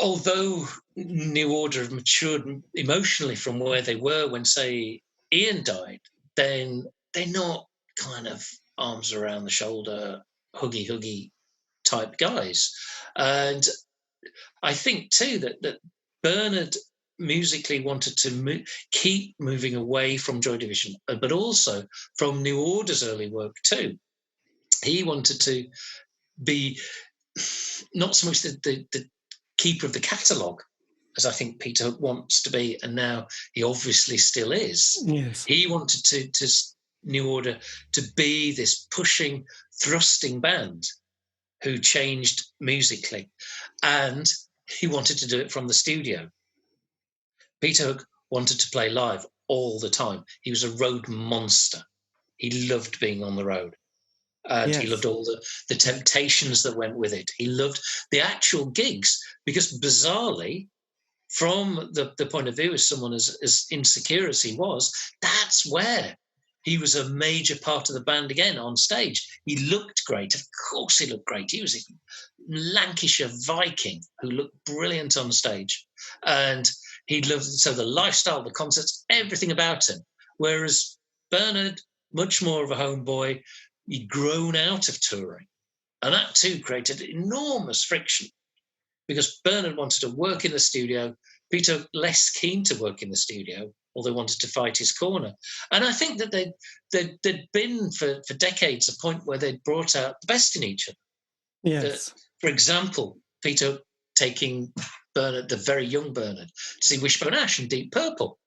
although New Order have matured emotionally from where they were when, say, Ian died, then they're not kind of arms around the shoulder, huggy type guys. And I think too that Bernard musically wanted to keep moving away from Joy Division, but also from New Order's early work too. He wanted to be not so much the keeper of the catalogue, as I think Peter Hook wants to be, and now he obviously still is. Yes. He wanted to New Order to be this pushing, thrusting band who changed musically, and he wanted to do it from the studio. Peter Hook wanted to play live all the time. He was a road monster. He loved being on the road. And Yes. he loved all the temptations that went with it. He loved the actual gigs because, bizarrely, from the point of view of someone as insecure as he was, that's where he was a major part of the band again on stage. He looked great. Of course he looked great. He was a Lancashire Viking who looked brilliant on stage. And he loved, so the lifestyle, the concerts, everything about him. Whereas Bernard, much more of a homeboy, he'd grown out of touring. And that too created enormous friction because Bernard wanted to work in the studio, Peter less keen to work in the studio, although wanted to fight his corner. And I think that there'd been for decades a point where they'd brought out the best in each other. Yes. For example, Peter taking Bernard, the very young Bernard, to see Wishbone Ash and Deep Purple.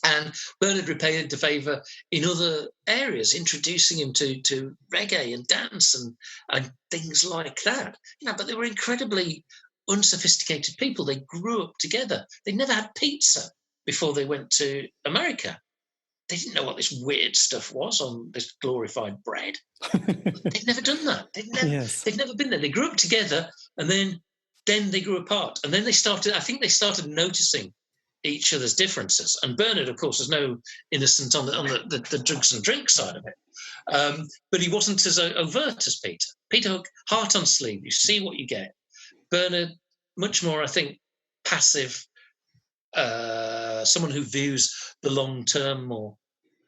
And Bernard repaid the favour in other areas, introducing him to reggae and dance and things like that. You know, but they were incredibly unsophisticated people. They grew up together. They never had pizza before they went to America. They didn't know what this weird stuff was on this glorified bread. They'd never done that. They'd never been there. They grew up together, and then they grew apart. And then they started noticing each other's differences. And Bernard, of course, was no innocent on the drugs and drink side of it. But he wasn't as overt as Peter. Peter Hook, heart on sleeve. You see what you get. Bernard, much more, I think, passive, someone who views the long term more,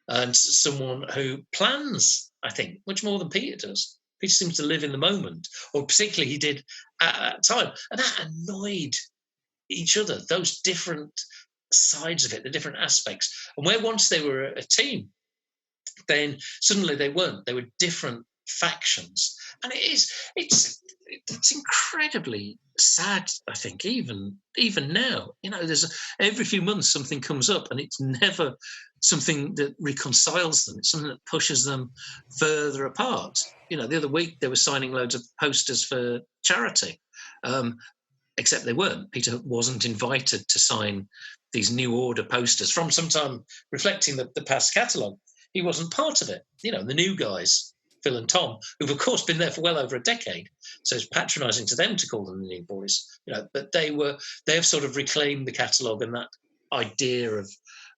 and someone who plans, I think, much more than Peter does. Peter seems to live in the moment, or particularly he did at that time. And that annoyed each other, those different sides of it, the different aspects. And where once they were a team, then suddenly they weren't. They were different factions. And it's it's incredibly sad, I think, even now. There's every few months something comes up, and it's never something that reconciles them. It's something that pushes them further apart. The other week they were signing loads of posters for charity, except they weren't. Peter Hook wasn't invited to sign these New Order posters from sometime reflecting the past catalogue. He wasn't part of it. The new guys, Phil and Tom, who've of course been there for well over a decade, so it's patronising to them to call them the new boys. But they have sort of reclaimed the catalogue and that idea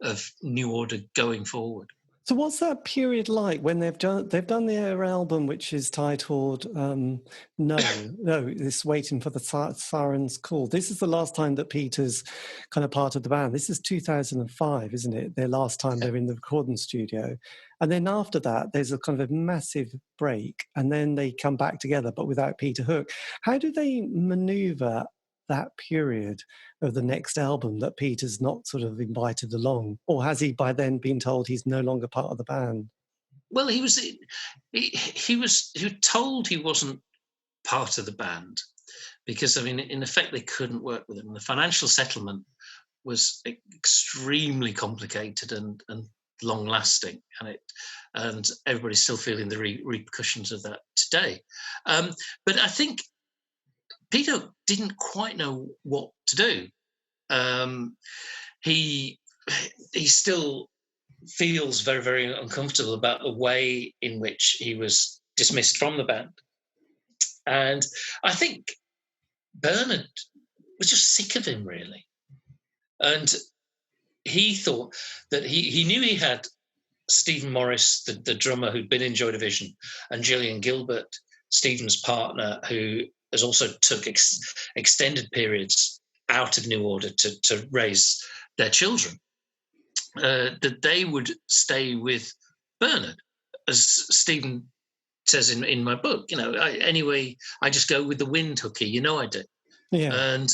of New Order going forward. So what's that period like when they've done their album, which is titled No, it's Waiting for the Siren's Call. This is the last time that Peter's kind of part of the band. This is 2005, isn't it? Their last time they're in the recording studio. And then after that, there's a kind of a massive break, and then they come back together, but without Peter Hook. How do they manoeuvre that period of the next album that Peter's not sort of invited along? Or has he by then been told he's no longer part of the band? Well, he was told he wasn't part of the band because, in effect, they couldn't work with him. The financial settlement was extremely complicated and long-lasting, and everybody's still feeling the repercussions of that today. But I think Peter didn't quite know what to do. He still feels very, very uncomfortable about the way in which he was dismissed from the band. And I think Bernard was just sick of him, really. And he thought that he knew he had Stephen Morris, the drummer who'd been in Joy Division, and Gillian Gilbert, Stephen's partner, who has also took extended periods out of New Order to raise their children, that they would stay with Bernard. As Stephen says in my book, I just go with the wind, Hooky, I do. Yeah. And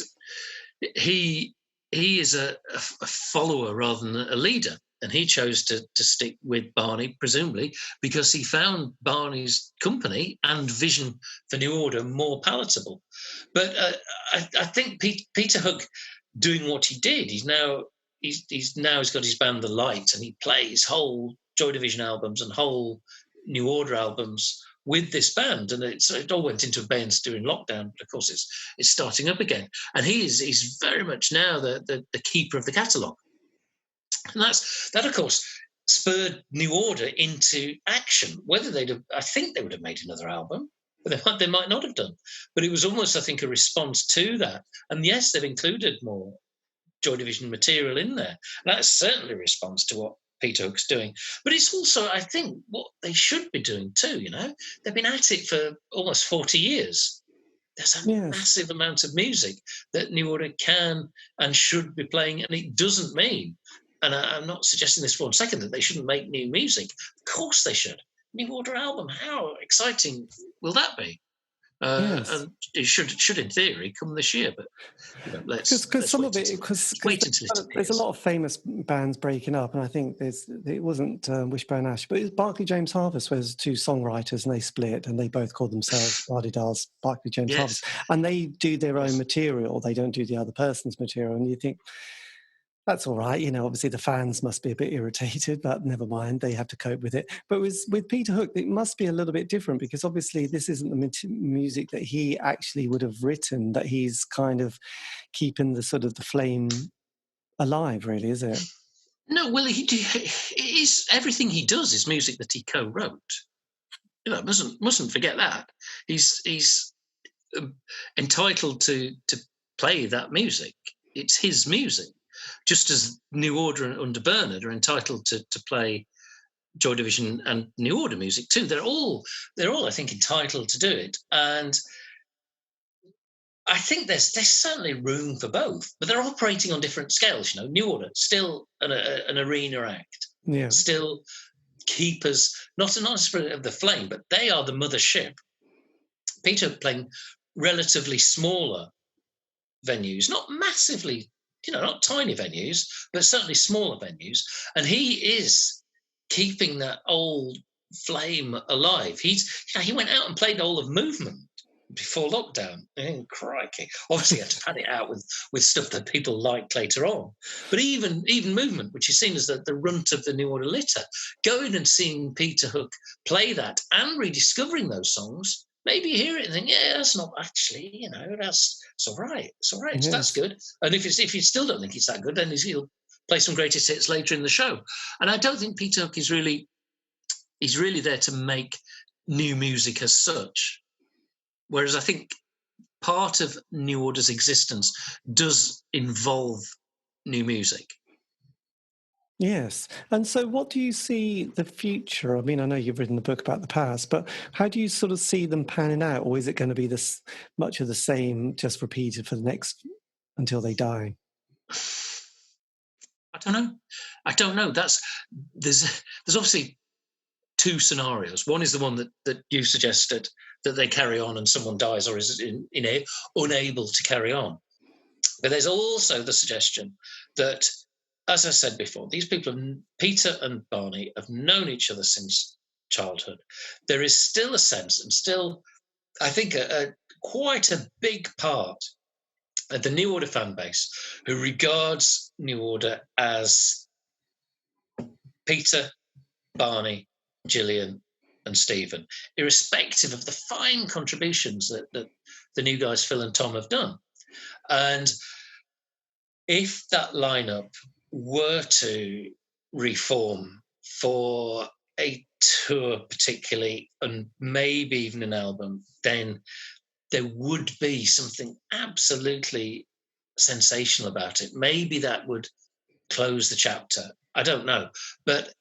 he is a follower rather than a leader. And he chose to stick with Barney, presumably, because he found Barney's company and vision for New Order more palatable. But I think Peter Hook, doing what he did, he's got his band The Light, and he plays whole Joy Division albums and whole New Order albums with this band, and it all went into abeyance during lockdown. But of course, it's starting up again, and he's very much now the keeper of the catalogue. And that, of course, spurred New Order into action. I think they would have made another album, but they might not have done. But it was almost, I think, a response to that. And yes, they've included more Joy Division material in there. And that's certainly a response to what Peter Hook's doing. But it's also, I think, what they should be doing too, They've been at it for almost 40 years. There's a massive amount of music that New Order can and should be playing, and it doesn't mean, and I'm not suggesting this for 1 second, that they shouldn't make new music. Of course they should. New Order album, how exciting will that be? And it should, in theory, come this year. But let's wait until it appears. There's a lot of famous bands breaking up, and I think it wasn't Wishbone Ash, but it was Barclay James Harvest, where there's two songwriters, and they split, and they both called themselves Adidas Barclay James Harvest, and they do their own material. They don't do the other person's material, and you think, that's all right. Obviously the fans must be a bit irritated, but never mind. They have to cope with it. But with Peter Hook, it must be a little bit different, because obviously this isn't the music that he actually would have written, that he's kind of keeping the sort of the flame alive, really, is it? No, well, everything he does is music that he co-wrote. Mustn't forget that. He's entitled to play that music. It's his music. Just as New Order under Bernard are entitled to play Joy Division and New Order music too. They're all, I think, entitled to do it. And I think there's certainly room for both, but they're operating on different scales. New Order, still an arena act, still keepers, not necessarily of the flame, but they are the mothership. Peter playing relatively smaller venues, not massively, not tiny venues, but certainly smaller venues. And he is keeping that old flame alive. He went out and played all of Movement before lockdown. Crikey! Obviously, you had to pad it out with stuff that people liked later on. But even Movement, which is seen as the runt of the New Order litter, going and seeing Peter Hook play that and rediscovering those songs, maybe you hear it and think, yeah, that's not actually, that's it's all right. It's all right. Yes. That's good. And if you still don't think it's that good, then he'll play some greatest hits later in the show. And I don't think Peter Hook is really there to make new music as such. Whereas I think part of New Order's existence does involve new music. Yes. And so what do you see the future? I mean, I know you've written a book about the past, but how do you sort of see them panning out? Or is it going to be this much of the same, just repeated for the next, until they die? I don't know. There's obviously two scenarios. One is the one that you suggested, that they carry on and someone dies or is unable to carry on. But there's also the suggestion that, as I said before, these people, Peter and Barney, have known each other since childhood. There is still a sense, and still, I think, quite a big part of the New Order fan base who regards New Order as Peter, Barney, Gillian, and Stephen, irrespective of the fine contributions that the new guys, Phil and Tom, have done. And if that lineup were to reform for a tour particularly, and maybe even an album, then there would be something absolutely sensational about it. Maybe that would close the chapter. I don't know. But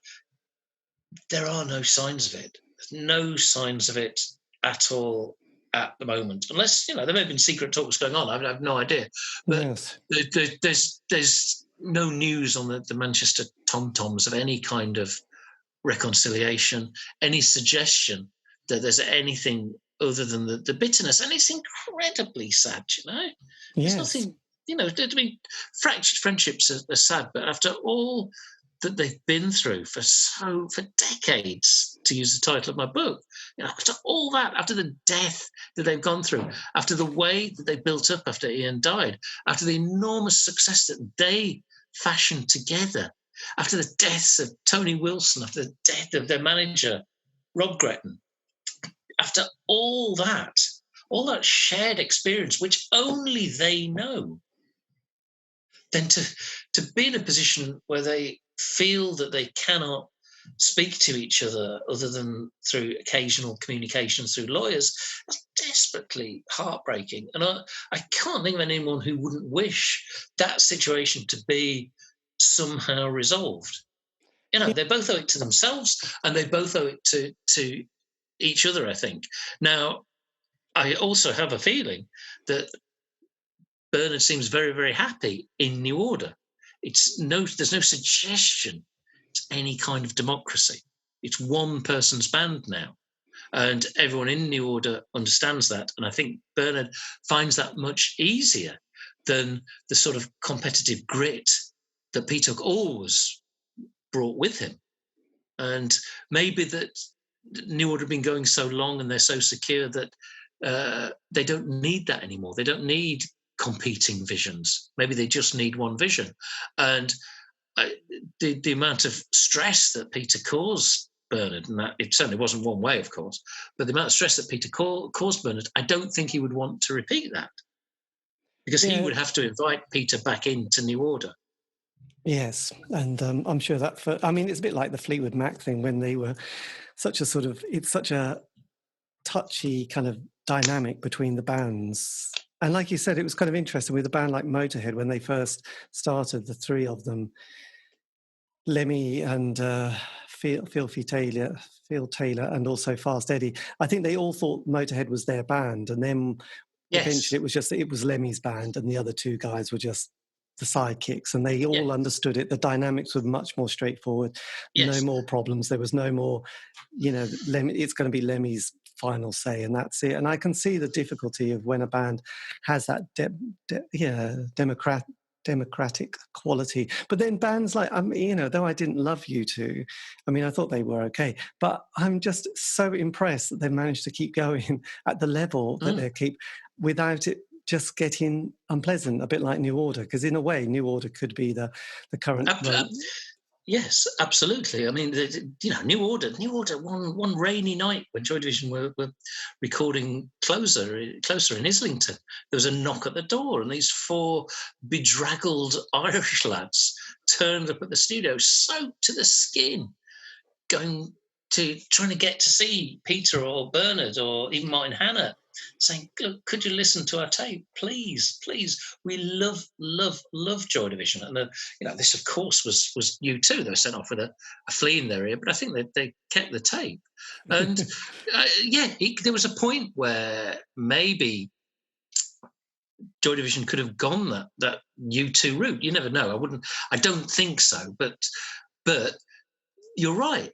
there are no signs of it. There's no signs of it at all at the moment, unless there may have been secret talks going on. I have no idea. But yes. There's no news on the Manchester Tom-Toms of any kind of reconciliation, any suggestion that there's anything other than the bitterness, and it's incredibly sad. There's nothing. I mean, fractured friendships are sad, but after all that they've been through for decades, to use the title of my book, after all that, after the death that they've gone through, after the way that they built up after Ian died, after the enormous success that they fashioned together, after the deaths of Tony Wilson, after the death of their manager, Rob Gretton, after all that shared experience, which only they know, then to be in a position where they feel that they cannot speak to each other than through occasional communications through lawyers, that's desperately heartbreaking. And I can't think of anyone who wouldn't wish that situation to be somehow resolved. They both owe it to themselves, and they both owe it to each other, I think. Now, I also have a feeling that Bernard seems very, very happy in New Order. There's no suggestion it's any kind of democracy. It's one person's band now, and everyone in New Order understands that. And I think Bernard finds that much easier than the sort of competitive grit that Peter always brought with him. And maybe that New Order have been going so long and they're so secure that they don't need that anymore. They don't need competing visions. Maybe they just need one vision. And the amount of stress that Peter caused Bernard, and that it certainly wasn't one way, of course, but the amount of stress that Peter caused Bernard, I don't think he would want to repeat that, because he would have to invite Peter back into New Order. Yes, and I'm sure that it's a bit like the Fleetwood Mac thing, when they were it's such a touchy kind of dynamic between the bands. And like you said, it was kind of interesting with a band like Motorhead, when they first started, the three of them, Lemmy and Phil Taylor, and also Fast Eddie. I think they all thought Motorhead was their band, and then eventually it was Lemmy's band, and the other two guys were just the sidekicks, and they all understood it. The dynamics were much more straightforward. No more problems. There was no more, it's going to be Lemmy's final say, and that's it. And I can see the difficulty of when a band has that democratic quality. But then bands like, though I didn't love U2, I mean, I thought they were okay, but I'm just so impressed that they managed to keep going at the level that they keep without it just getting unpleasant, a bit like New Order, because in a way, New Order could be the current. Yes, absolutely. I mean, New Order one rainy night when Joy Division were recording Closer in Islington, there was a knock at the door, and these 4 bedraggled Irish lads turned up at the studio, soaked to the skin, trying to get to see Peter or Bernard or even Martin Hannah, saying, "Look, could you listen to our tape, please? We love Joy Division." And this, of course, was U2. They were sent off with a flea in their ear, but I think they kept the tape. And there was a point where maybe Joy Division could have gone that U2 route. You never know. I don't think so, but you're right.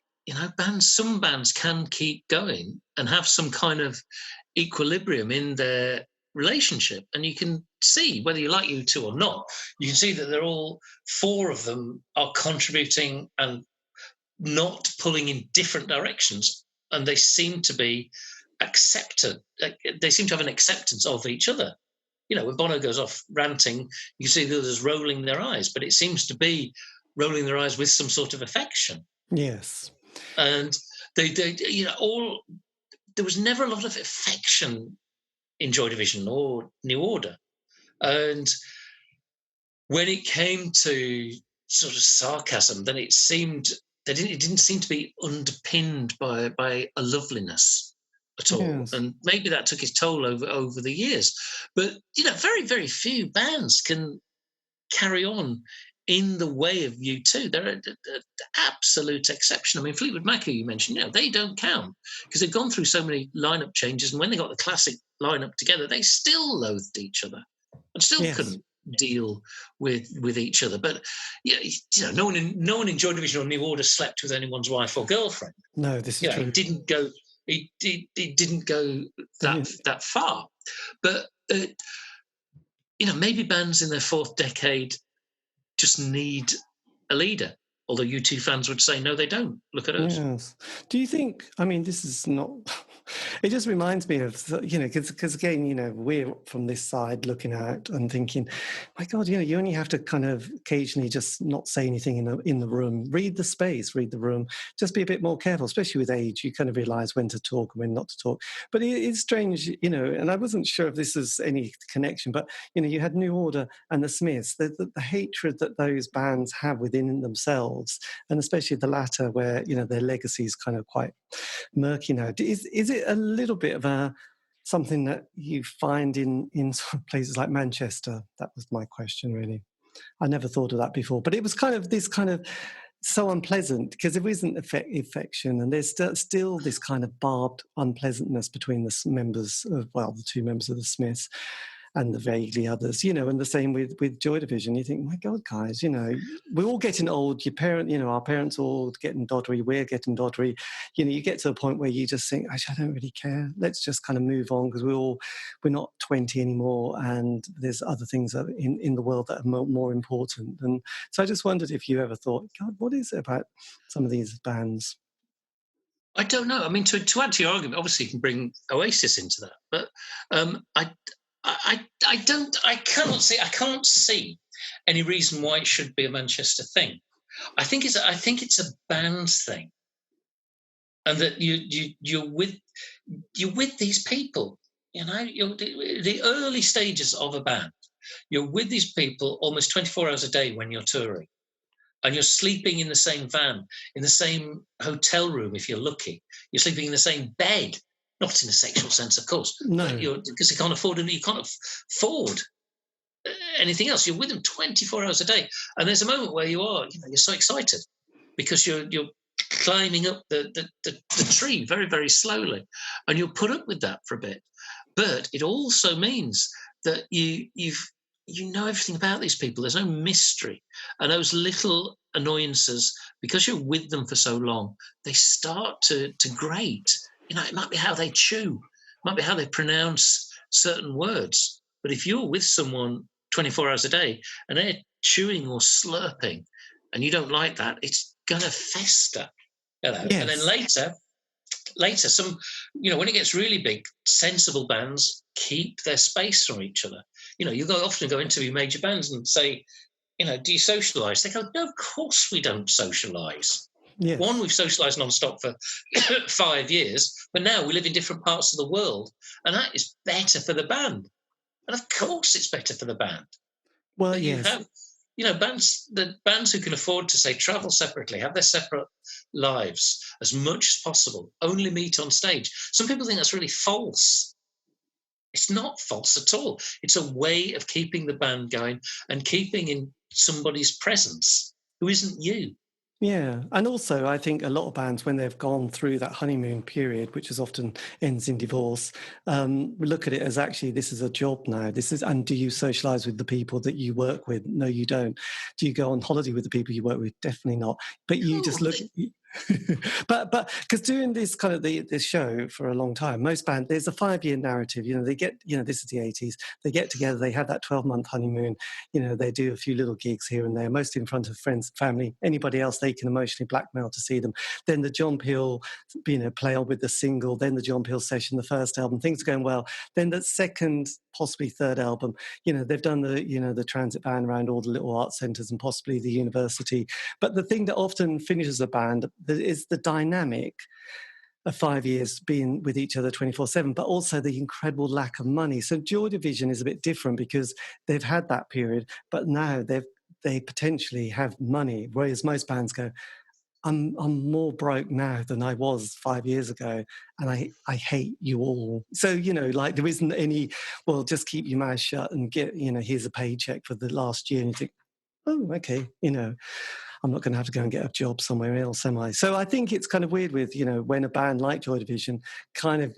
Some bands can keep going and have some kind of equilibrium in their relationship. And you can see, whether you like U2 or not, you can see that they're all 4 of them are contributing and not pulling in different directions. And they seem to be accepted. They seem to have an acceptance of each other. When Bono goes off ranting, you see the others rolling their eyes, but it seems to be rolling their eyes with some sort of affection. Yes. And there was never a lot of affection in Joy Division or New Order. And when it came to sort of sarcasm, then it didn't seem to be underpinned by a loveliness at all. Yes. And maybe that took its toll over the years. But, very, very few bands can carry on in the way of U2. They're an absolute exception. I mean, Fleetwood Mac, who you mentioned, they don't count because they've gone through so many lineup changes. And when they got the classic lineup together, they still loathed each other and still couldn't deal with each other. But no one in Joy Division or New Order slept with anyone's wife or girlfriend. No, this is true. It didn't go. It didn't go that far. But maybe bands in their 4th decade just need a leader, although U2 fans would say, no, they don't. Look at us. Yes. Do you think, I mean, this is not, it just reminds me of, because again, we're from this side looking out and thinking, my God, you only have to kind of occasionally just not say anything in the room, read the space, read the room, just be a bit more careful, especially with age. You kind of realize when to talk and when not to talk. But it's strange, and I wasn't sure if this is any connection, but, you had New Order and the Smiths, the hatred that those bands have within themselves, and especially the latter where, their legacy is kind of quite murky now. Is it a little bit of something that you find in places like Manchester? That was my question, really. I never thought of that before, but it was kind of so unpleasant because there isn't affection, and there's still this kind of barbed unpleasantness between the members of, the 2 members of the Smiths and the vaguely others, and the same with Joy Division. You think, my God, guys, we're all getting old. Your our parents are all getting doddery. We're getting doddery. You get to a point where you just think, actually, I don't really care. Let's just kind of move on because we're not 20 anymore, and there's other things in the world that are more important. And so I just wondered if you ever thought, God, what is it about some of these bands? I don't know. I mean, to add to your argument, obviously you can bring Oasis into that, but I can't see any reason why it should be a Manchester thing. I think it's a band's thing, and that you're with these people. You're the early stages of a band. You're with these people almost 24 hours a day when you're touring, and you're sleeping in the same van, in the same hotel room if you're lucky. You're sleeping in the same bed. Not in a sexual sense, of course. No, because you can't afford anything else. You're with them 24 hours a day, and there's a moment where you're so excited because you're climbing up the tree very, very slowly, and you'll put up with that for a bit. But it also means that you know everything about these people. There's no mystery, and those little annoyances, because you're with them for so long, they start to grate. It might be how they chew, it might be how they pronounce certain words. But if you're with someone 24 hours a day, and they're chewing or slurping, and you don't like that, it's going to fester, you know. Yes. And then later, some, you know, when it gets really big, sensible bands keep their space from each other. You know, you often go interview major bands and say, you know, do you socialise? They go, no, of course we don't socialise. Yes. One, we've socialised non-stop for 5 years, but now we live in different parts of the world, and that is better for the band. And of course it's better for the band. Well, But you yes. have, you know, the bands who can afford to, say, travel separately, have their separate lives as much as possible, only meet on stage. Some people think that's really false. It's not false at all. It's a way of keeping the band going and keeping in somebody's presence who isn't you. Yeah, and also I think a lot of bands, when they've gone through that honeymoon period, which is often ends in divorce, we look at it as actually this is a job now. And do you socialise with the people that you work with? No, you don't. Do you go on holiday with the people you work with? Definitely not. But you just look. but because doing this kind of this show for a long time, most bands, there's a 5-year narrative. You know, they get, you know, this is the 80s. They get together, they have that 12-month honeymoon. You know, they do a few little gigs here and there, mostly in front of friends, family, anybody else they can emotionally blackmail to see them. Then the John Peel, you know, play on with the single. Then the John Peel session, the first album, things are going well. Then the second, possibly third album, you know, they've done the transit van around all the little art centres and possibly the university. But the thing that often finishes a band is the dynamic of 5 years being with each other 24/7, but also the incredible lack of money. So Joy Division is a bit different because they've had that period, but now they potentially have money, whereas most bands go, I'm more broke now than I was 5 years ago, and I hate you all. So, you know, like there isn't any, well, just keep your mouth shut and get, you know, here's a paycheck for the last year, and you think, oh, okay, you know, I'm not going to have to go and get a job somewhere else, am I? So I think it's kind of weird with, you know, when a band like Joy Division kind of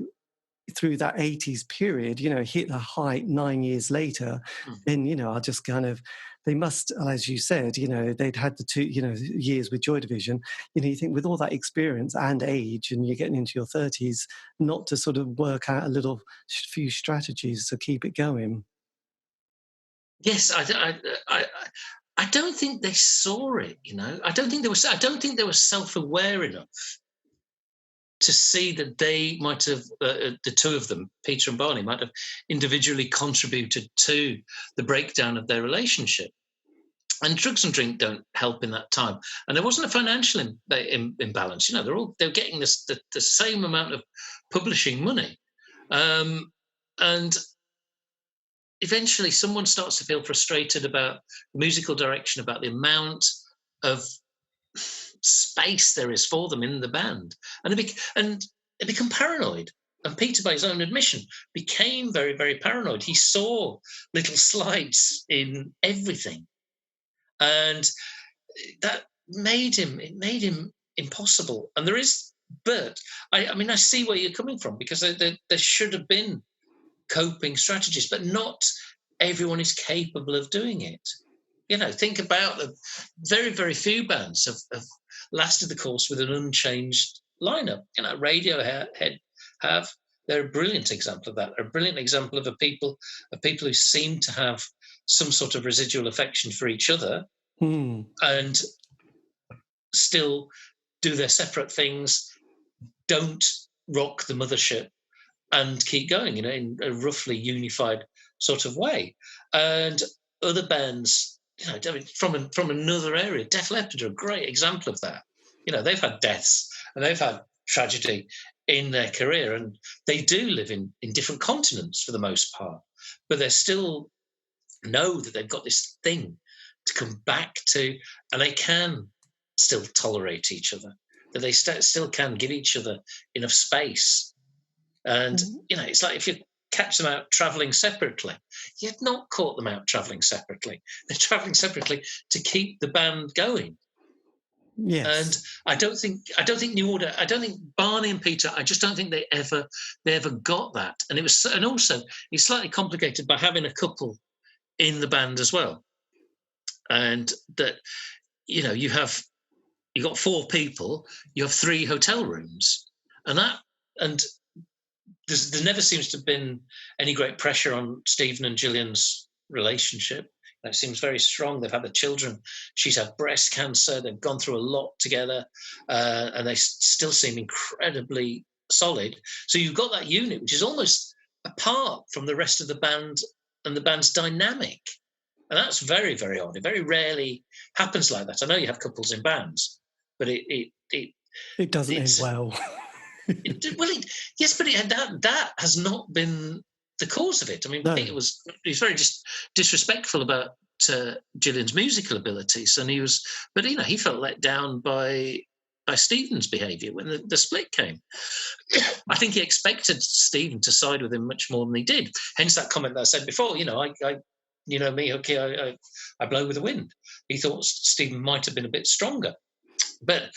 through that 80s period, you know, hit a height 9 years later, then, you know, I just kind of, they must, as you said, you know, they'd had the 2, you know, years with Joy Division. You know, you think with all that experience and age, and you're getting into your 30s, not to sort of work out a few strategies to keep it going. Yes, I don't think they saw it. You know, I don't think they were self-aware enough to see that they might have, the two of them, Peter and Barney, might have individually contributed to the breakdown of their relationship. And drugs and drink don't help in that time. And there wasn't a financial imbalance. You know, they're getting the same amount of publishing money, and eventually someone starts to feel frustrated about musical direction, about the amount of space there is for them in the band, and they become paranoid. And Peter, by his own admission, became very, very paranoid. He saw little slides in everything, and that made him impossible. And I mean, I see where you're coming from, because there should have been coping strategies, but not everyone is capable of doing it. You know, think about the very, very few bands have lasted the course with an unchanged lineup. You know, Radiohead they're a brilliant example of that. They're a brilliant example of people who seem to have some sort of residual affection for each other and still do their separate things, don't rock the mothership, and keep going, you know, in a roughly unified sort of way. And other bands, you know, from another area, Def Leppard are a great example of that. You know, they've had deaths and they've had tragedy in their career, and they do live in different continents for the most part, but they still know that they've got this thing to come back to, and they can still tolerate each other, that they still can give each other enough space. And, you know, it's like if you catch them out travelling separately, you've not caught them out travelling separately. They're travelling separately to keep the band going. Yes. And I don't think New Order, I don't think Barney and Peter, I just don't think they ever got that. And also it's slightly complicated by having a couple in the band as well. And that, you know, you've got 4 people, you have 3 hotel rooms, and there never seems to have been any great pressure on Stephen and Gillian's relationship. It seems very strong. They've had the children. She's had breast cancer. They've gone through a lot together, and they still seem incredibly solid. So you've got that unit, which is almost apart from the rest of the band and the band's dynamic. And that's very, very odd. It very rarely happens like that. I know you have couples in bands, but it doesn't end well. Yes, but that has not been the cause of it. I mean, No. I think he was very disrespectful about Gillian's musical abilities, and he felt let down by Stephen's behaviour when the split came. I think he expected Stephen to side with him much more than he did. Hence that comment that I said before. I blow with the wind. He thought Stephen might have been a bit stronger, but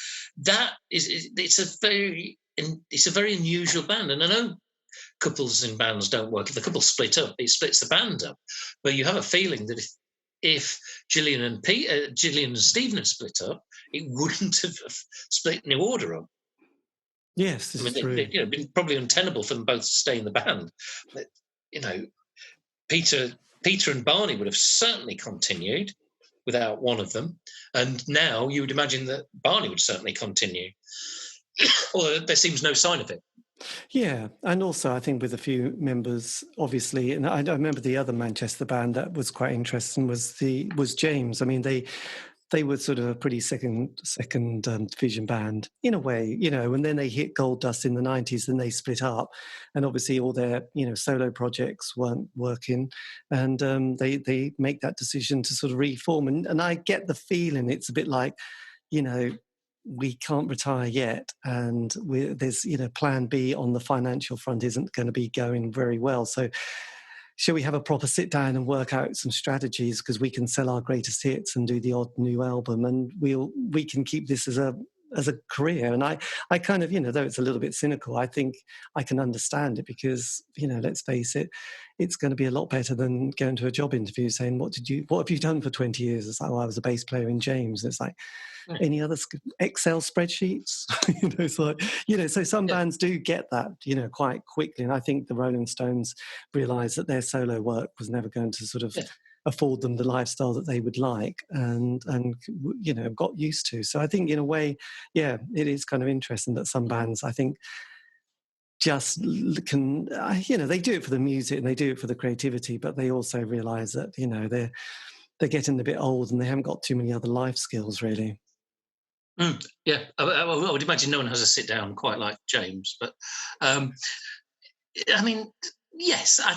it's a very unusual band, and I know couples in bands don't work. If the couple split up, it splits the band up. But you have a feeling that if Gillian and Stephen had split up, it wouldn't have split New Order up. Yes, this is true. It'd been probably untenable for them both to stay in the band. But, Peter and Barney would have certainly continued without one of them, and now you would imagine that Barney would certainly continue. Although there seems no sign of it. Yeah, and also I think with a few members, obviously, and I remember the other Manchester band that was quite interesting was James. I mean, they were sort of a pretty second division band in a way, and then they hit gold dust in the 90s, then they split up, and obviously all their solo projects weren't working, and they make that decision to sort of reform, and I get the feeling it's a bit like, we can't retire yet, and there's plan B on the financial front isn't going to be going very well. So shall we have a proper sit down and work out some strategies, because we can sell our greatest hits and do the odd new album, and we can keep this as a career. And I kind of, though it's a little bit cynical, I think I can understand it, because, let's face it, it's going to be a lot better than going to a job interview saying, what have you done for 20 years? It's like, I was a bass player in James. It's like, any other Excel spreadsheets? It's like, so some bands do get that, quite quickly. And I think the Rolling Stones realised that their solo work was never going to sort of afford them the lifestyle that they would like, and got used to. So I think in a way, it is kind of interesting that some bands, I think, just can, they do it for the music and they do it for the creativity, but they also realise that, they're getting a bit old and they haven't got too many other life skills, really. Yeah, I would imagine no one has a sit down quite like James, but I mean, yes, I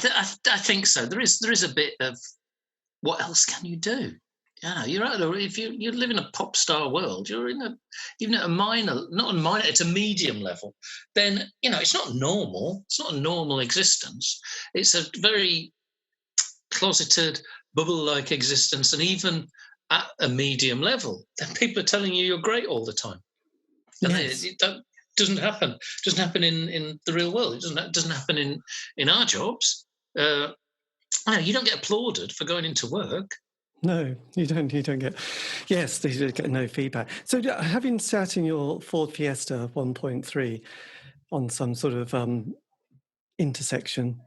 think so. There is a bit of, what else can you do? You're right. If you live in a pop star world, you're even at a it's a medium level, then it's not normal. It's not a normal existence. It's a very closeted, bubble-like existence, and even at a medium level, then people are telling you you're great all the time. Yes. That doesn't happen. It doesn't happen in the real world. It doesn't happen in our jobs. You don't get applauded for going into work. No, you don't get. Yes, you get no feedback. So, having sat in your Ford Fiesta 1.3 on some sort of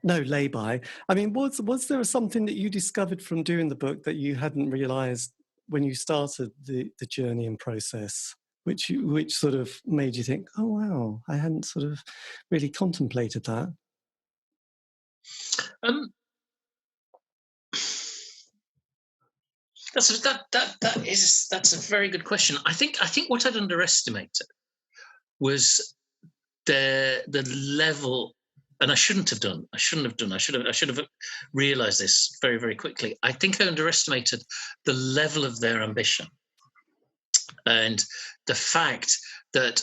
lay-by, I mean, was there something that you discovered from doing the book that you hadn't realised when you started the journey and process, which sort of made you think, oh wow, I hadn't sort of really contemplated that? That's a very good question. I think what I'd underestimated was the level, and I shouldn't have done. I should have realised this very, very quickly. I think I underestimated the level of their ambition, and the fact that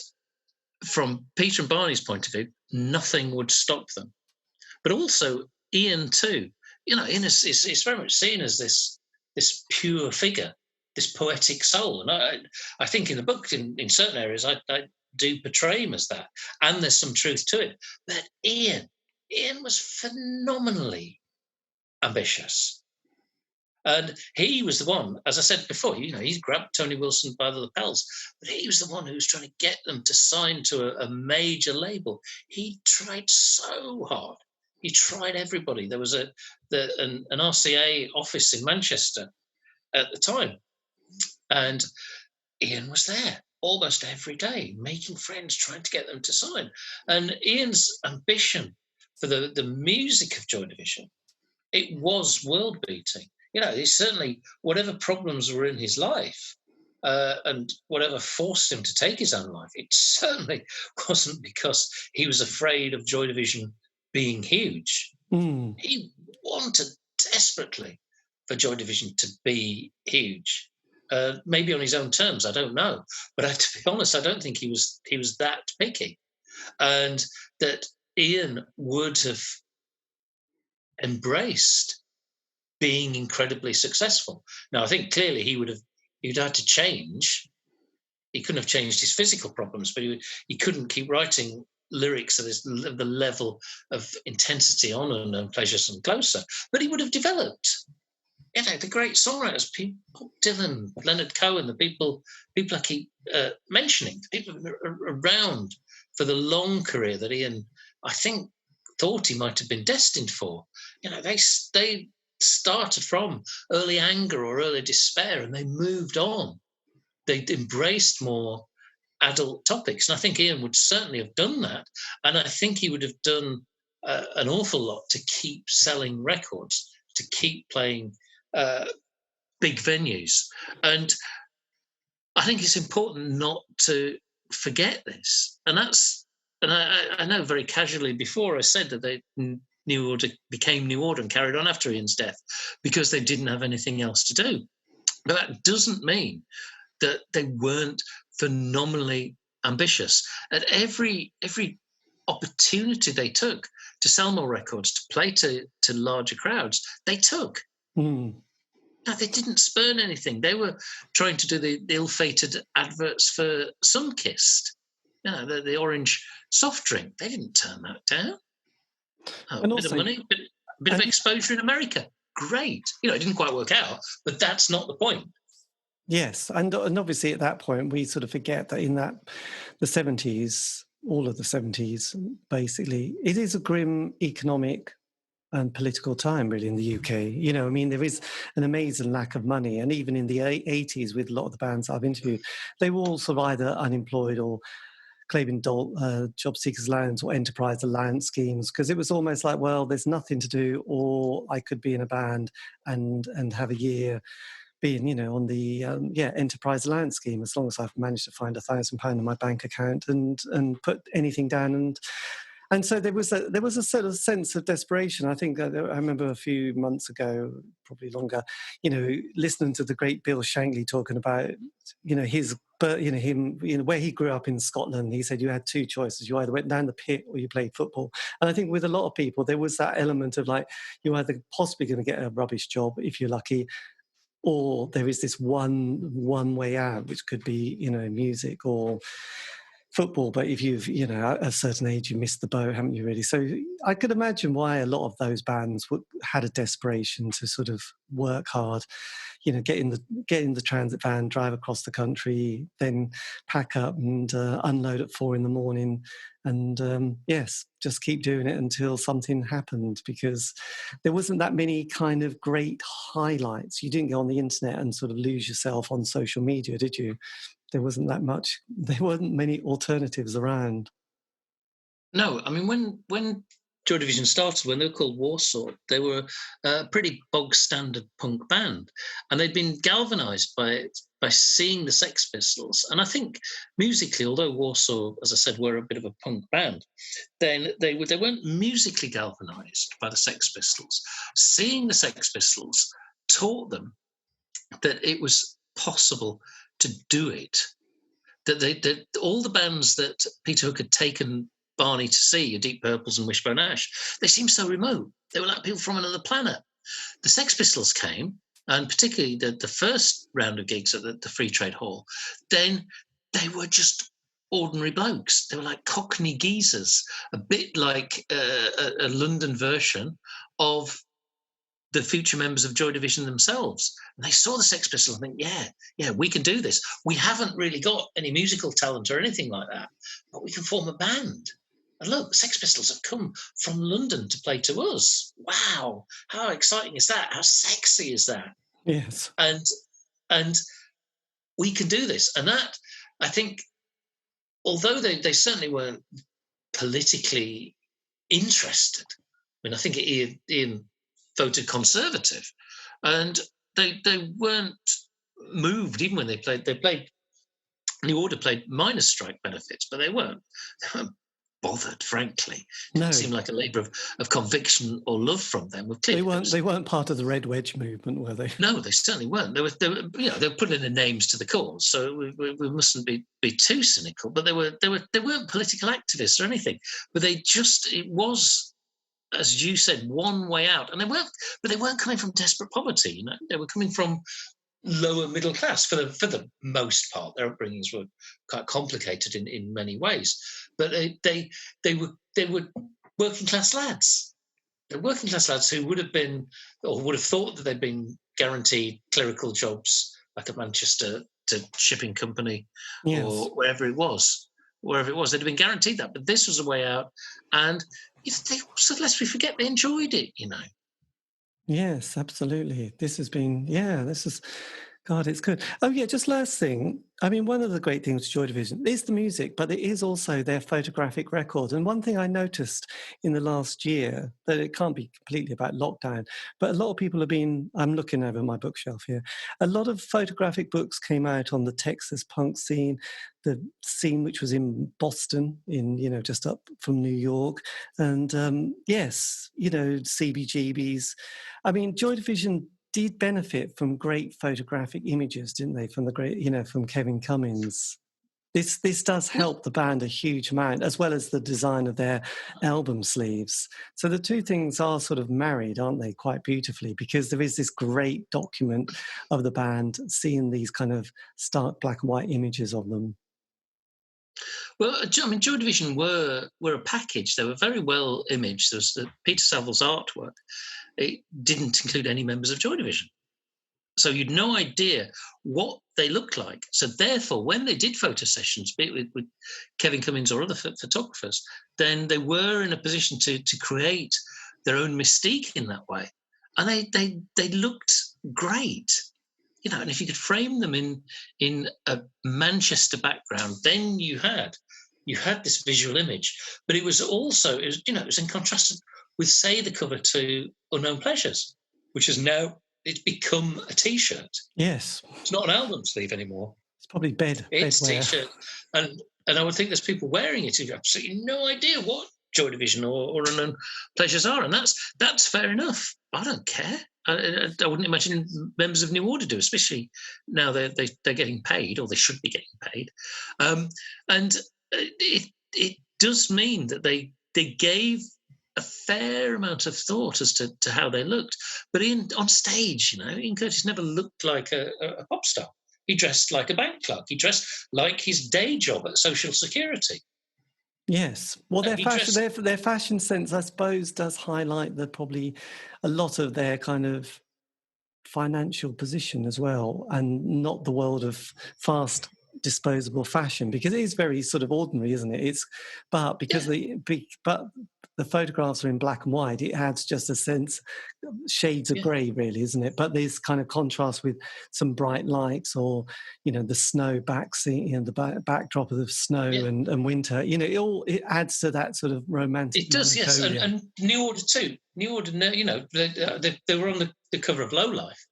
from Peter and Barney's point of view, nothing would stop them. But also Ian too. Ian is very much seen as this pure figure, this poetic soul. And I think in the book, in certain areas, I do portray him as that. And there's some truth to it. But Ian was phenomenally ambitious. And he was the one, as I said before, he's grabbed Tony Wilson by the lapels, but he was the one who was trying to get them to sign to a major label. He tried so hard. He tried everybody. There was an RCA office in Manchester at the time, and Ian was there almost every day, making friends, trying to get them to sign. And Ian's ambition for the music of Joy Division, it was world beating. It's certainly, whatever problems were in his life, and whatever forced him to take his own life, it certainly wasn't because he was afraid of Joy Division being huge. He wanted desperately for Joy Division to be huge. Maybe on his own terms, I don't know. But to be honest, I don't think he was that picky. And that Ian would have embraced being incredibly successful. Now, I think clearly he'd had to change. He couldn't have changed his physical problems, but he couldn't keep writing lyrics at the level of intensity on Unknown Pleasures and Closer. But he would have developed. The great songwriters, Bob Dylan, Leonard Cohen, the people I keep mentioning, the people around for the long career that Ian, I think, thought he might have been destined for. They started from early anger or early despair, and they moved on. They embraced more adult topics, and I think Ian would certainly have done that. And I think he would have done an awful lot to keep selling records, to keep playing big venues. And I think it's important not to forget this. And I know very casually before I said that New Order became New Order and carried on after Ian's death because they didn't have anything else to do. But that doesn't mean that they weren't phenomenally ambitious. At every opportunity they took to sell more records, to play to larger crowds, they took. Now, they didn't spurn anything. They were trying to do the ill-fated adverts for Sunkist, the orange soft drink. They didn't turn that down. A bit of money, a bit of exposure in America. Great. It didn't quite work out, but that's not the point. Yes, and obviously at that point we sort of forget that in the 70s, all of the 70s, basically, it is a grim economic and political time, really, in the UK. There is an amazing lack of money. And even in the 80s, with a lot of the bands I've interviewed, they were all sort of either unemployed or claiming job seekers allowance or enterprise allowance schemes, because it was almost like, well, there's nothing to do, or I could be in a band and have a year being, on the enterprise allowance scheme, as long as I've managed to find £1,000 in my bank account and put anything down. And so there was a sort of sense of desperation. I think I remember a few months ago, probably longer, listening to the great Bill Shankly talking about, where he grew up in Scotland. He said you had two choices: you either went down the pit or you played football. And I think with a lot of people, there was that element of like, you're either possibly going to get a rubbish job if you're lucky, or there is this one way out, which could be, music or football. But if you've, at a certain age, you missed the boat, haven't you, really? So I could imagine why a lot of those bands had a desperation to sort of work hard, get in the transit van, drive across the country, then pack up and unload at 4 a.m. And just keep doing it until something happened, because there wasn't that many kind of great highlights. You didn't go on the internet and sort of lose yourself on social media, did you? There wasn't that much. There weren't many alternatives around. No, I mean, when Joy Division started, when they were called Warsaw, they were a pretty bog standard punk band, and they'd been galvanised by seeing the Sex Pistols. And I think musically, although Warsaw, as I said, were a bit of a punk band, then they weren't musically galvanised by the Sex Pistols. Seeing the Sex Pistols taught them that it was possible to do it. That all the bands that Peter Hook had taken Barney to see, your Deep Purples and Wishbone Ash, they seemed so remote. They were like people from another planet. The Sex Pistols came, and particularly the first round of gigs at the Free Trade Hall, then they were just ordinary blokes. They were like Cockney geezers, a bit like a London version of the future members of Joy Division themselves. And they saw the Sex Pistols and think, yeah, we can do this. We haven't really got any musical talent or anything like that, but we can form a band. And look, the Sex Pistols have come from London to play to us. Wow, how exciting is that? How sexy is that? Yes. And we can do this. And that, I think, although they certainly weren't politically interested. I mean, I think Ian voted Conservative, and they weren't moved even when they played. They played New Order played minor strike benefits, but they weren't bothered. Frankly, it didn't seem like a labour of conviction or love from them. They weren't part of the Red Wedge movement, were they? No, they certainly weren't. They were putting their names to the cause, so we mustn't be too cynical. But they weren't political activists or anything. But it was, as you said, one way out, and they weren't coming from desperate poverty. They were coming from lower middle class for the most part. Their upbringings were quite complicated in many ways, but they were working class lads. They're working class lads who would have thought that they'd been guaranteed clerical jobs like at Manchester to shipping company or wherever it was. They'd have been guaranteed that. But this was a way out. And lest we forget, they enjoyed it, Yes, absolutely. God, it's good. Oh, yeah, just last thing. I mean, one of the great things with Joy Division is the music, but it is also their photographic record. And one thing I noticed in the last year, that it can't be completely about lockdown, but a lot of people I'm looking over my bookshelf here, a lot of photographic books came out on the Texas punk scene, the scene which was in Boston, just up from New York. And CBGBs. I mean, Joy Division did benefit from great photographic images, didn't they? From the great, from Kevin Cummins. This does help the band a huge amount, as well as the design of their album sleeves. So the two things are sort of married, aren't they, quite beautifully? Because there is this great document of the band, seeing these kind of stark black and white images of them. Well, I mean, Joy Division were a package. They were very well imaged. There was Peter Savile's artwork. It didn't include any members of Joy Division. So you'd no idea what they looked like. So therefore, when they did photo sessions, be it with Kevin Cummins or other photographers, then they were in a position to create their own mystique in that way. And they looked great. And if you could frame them in a Manchester background, then you had this visual image. But it was also, it was in contrast with, say, the cover to Unknown Pleasures, which is now, it's become a T-shirt. Yes. It's not an album sleeve anymore. It's probably It's a T-shirt. And I would think there's people wearing it who have absolutely no idea what Joy Division or Unknown Pleasures are. And that's fair enough. I don't care. I wouldn't imagine members of New Order do, especially now they're getting paid, or they should be getting paid. And it does mean that they gave a fair amount of thought as to how they looked. But on stage, Ian Curtis never looked like a pop star. He dressed like a bank clerk. He dressed like his day job at Social Security. Yes. Well, their fashion sense, I suppose, does highlight probably a lot of their kind of financial position as well, and not the world of fast disposable fashion, because it is very sort of ordinary, isn't it? But the photographs are in black and white, it adds just a sense, shades of grey, really, isn't it? But there's kind of contrast with some bright lights, or the snow backseat, the backdrop of the snow and winter. It adds to that sort of romantic. It does, yes. And New Order too. New Order, they were on the cover of Low Life,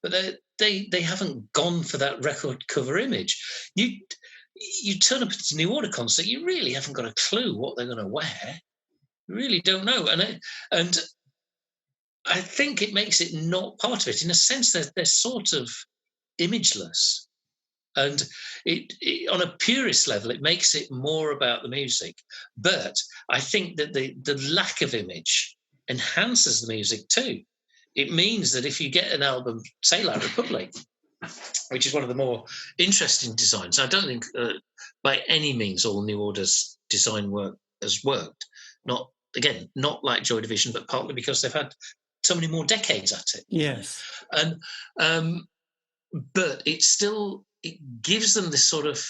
but they haven't gone for that record cover image. You turn up at a New Order concert, you really haven't got a clue what they're going to wear. You really don't know, and I think it makes it not part of it. In a sense, they're sort of imageless, and it on a purist level, it makes it more about the music. But I think that the lack of image enhances the music too. It means that if you get an album, say like Republic, which is one of the more interesting designs, I don't think by any means all New Order's design work has worked. Not like Joy Division, but partly because they've had so many more decades at it. Yes. And but it gives them this sort of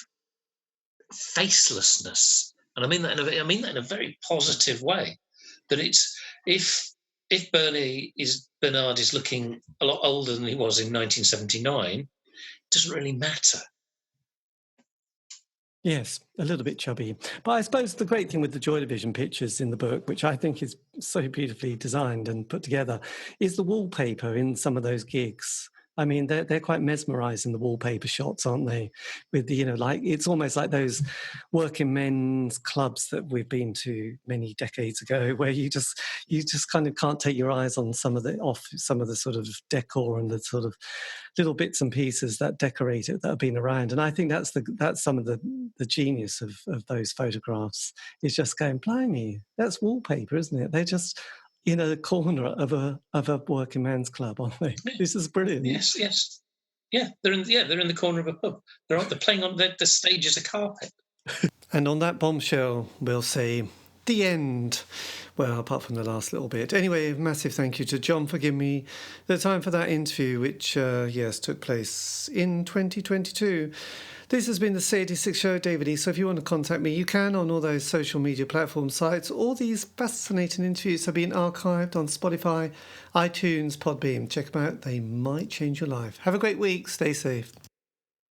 facelessness and I mean that in a very positive way. That it's if Bernard is looking a lot older than he was in 1979, it doesn't really matter. Yes, a little bit chubby. But I suppose the great thing with the Joy Division pictures in the book, which I think is so beautifully designed and put together, is the wallpaper in some of those gigs. I mean, they're quite mesmerising, the wallpaper shots, aren't they? With the, like, it's almost like those working men's clubs that we've been to many decades ago, where you just kind of can't take your eyes on some of the sort of decor and the sort of little bits and pieces that decorate it that have been around. And I think that's some of the genius of those photographs, is just going, blimey, that's wallpaper, isn't it? They're just in a corner of a working man's club, aren't they? Yeah. This is brilliant. Yes. Yeah, they're in the corner of a pub. They're playing on the stage as a carpet. And on that bombshell, we'll say the end. Well, apart from the last little bit. Anyway, massive thank you to John for giving me the time for that interview, which, took place in 2022. This has been the C86 show, David Eastaugh. So if you want to contact me, you can on all those social media platform sites. All these fascinating interviews have been archived on Spotify, iTunes, Podbean. Check them out. They might change your life. Have a great week. Stay safe.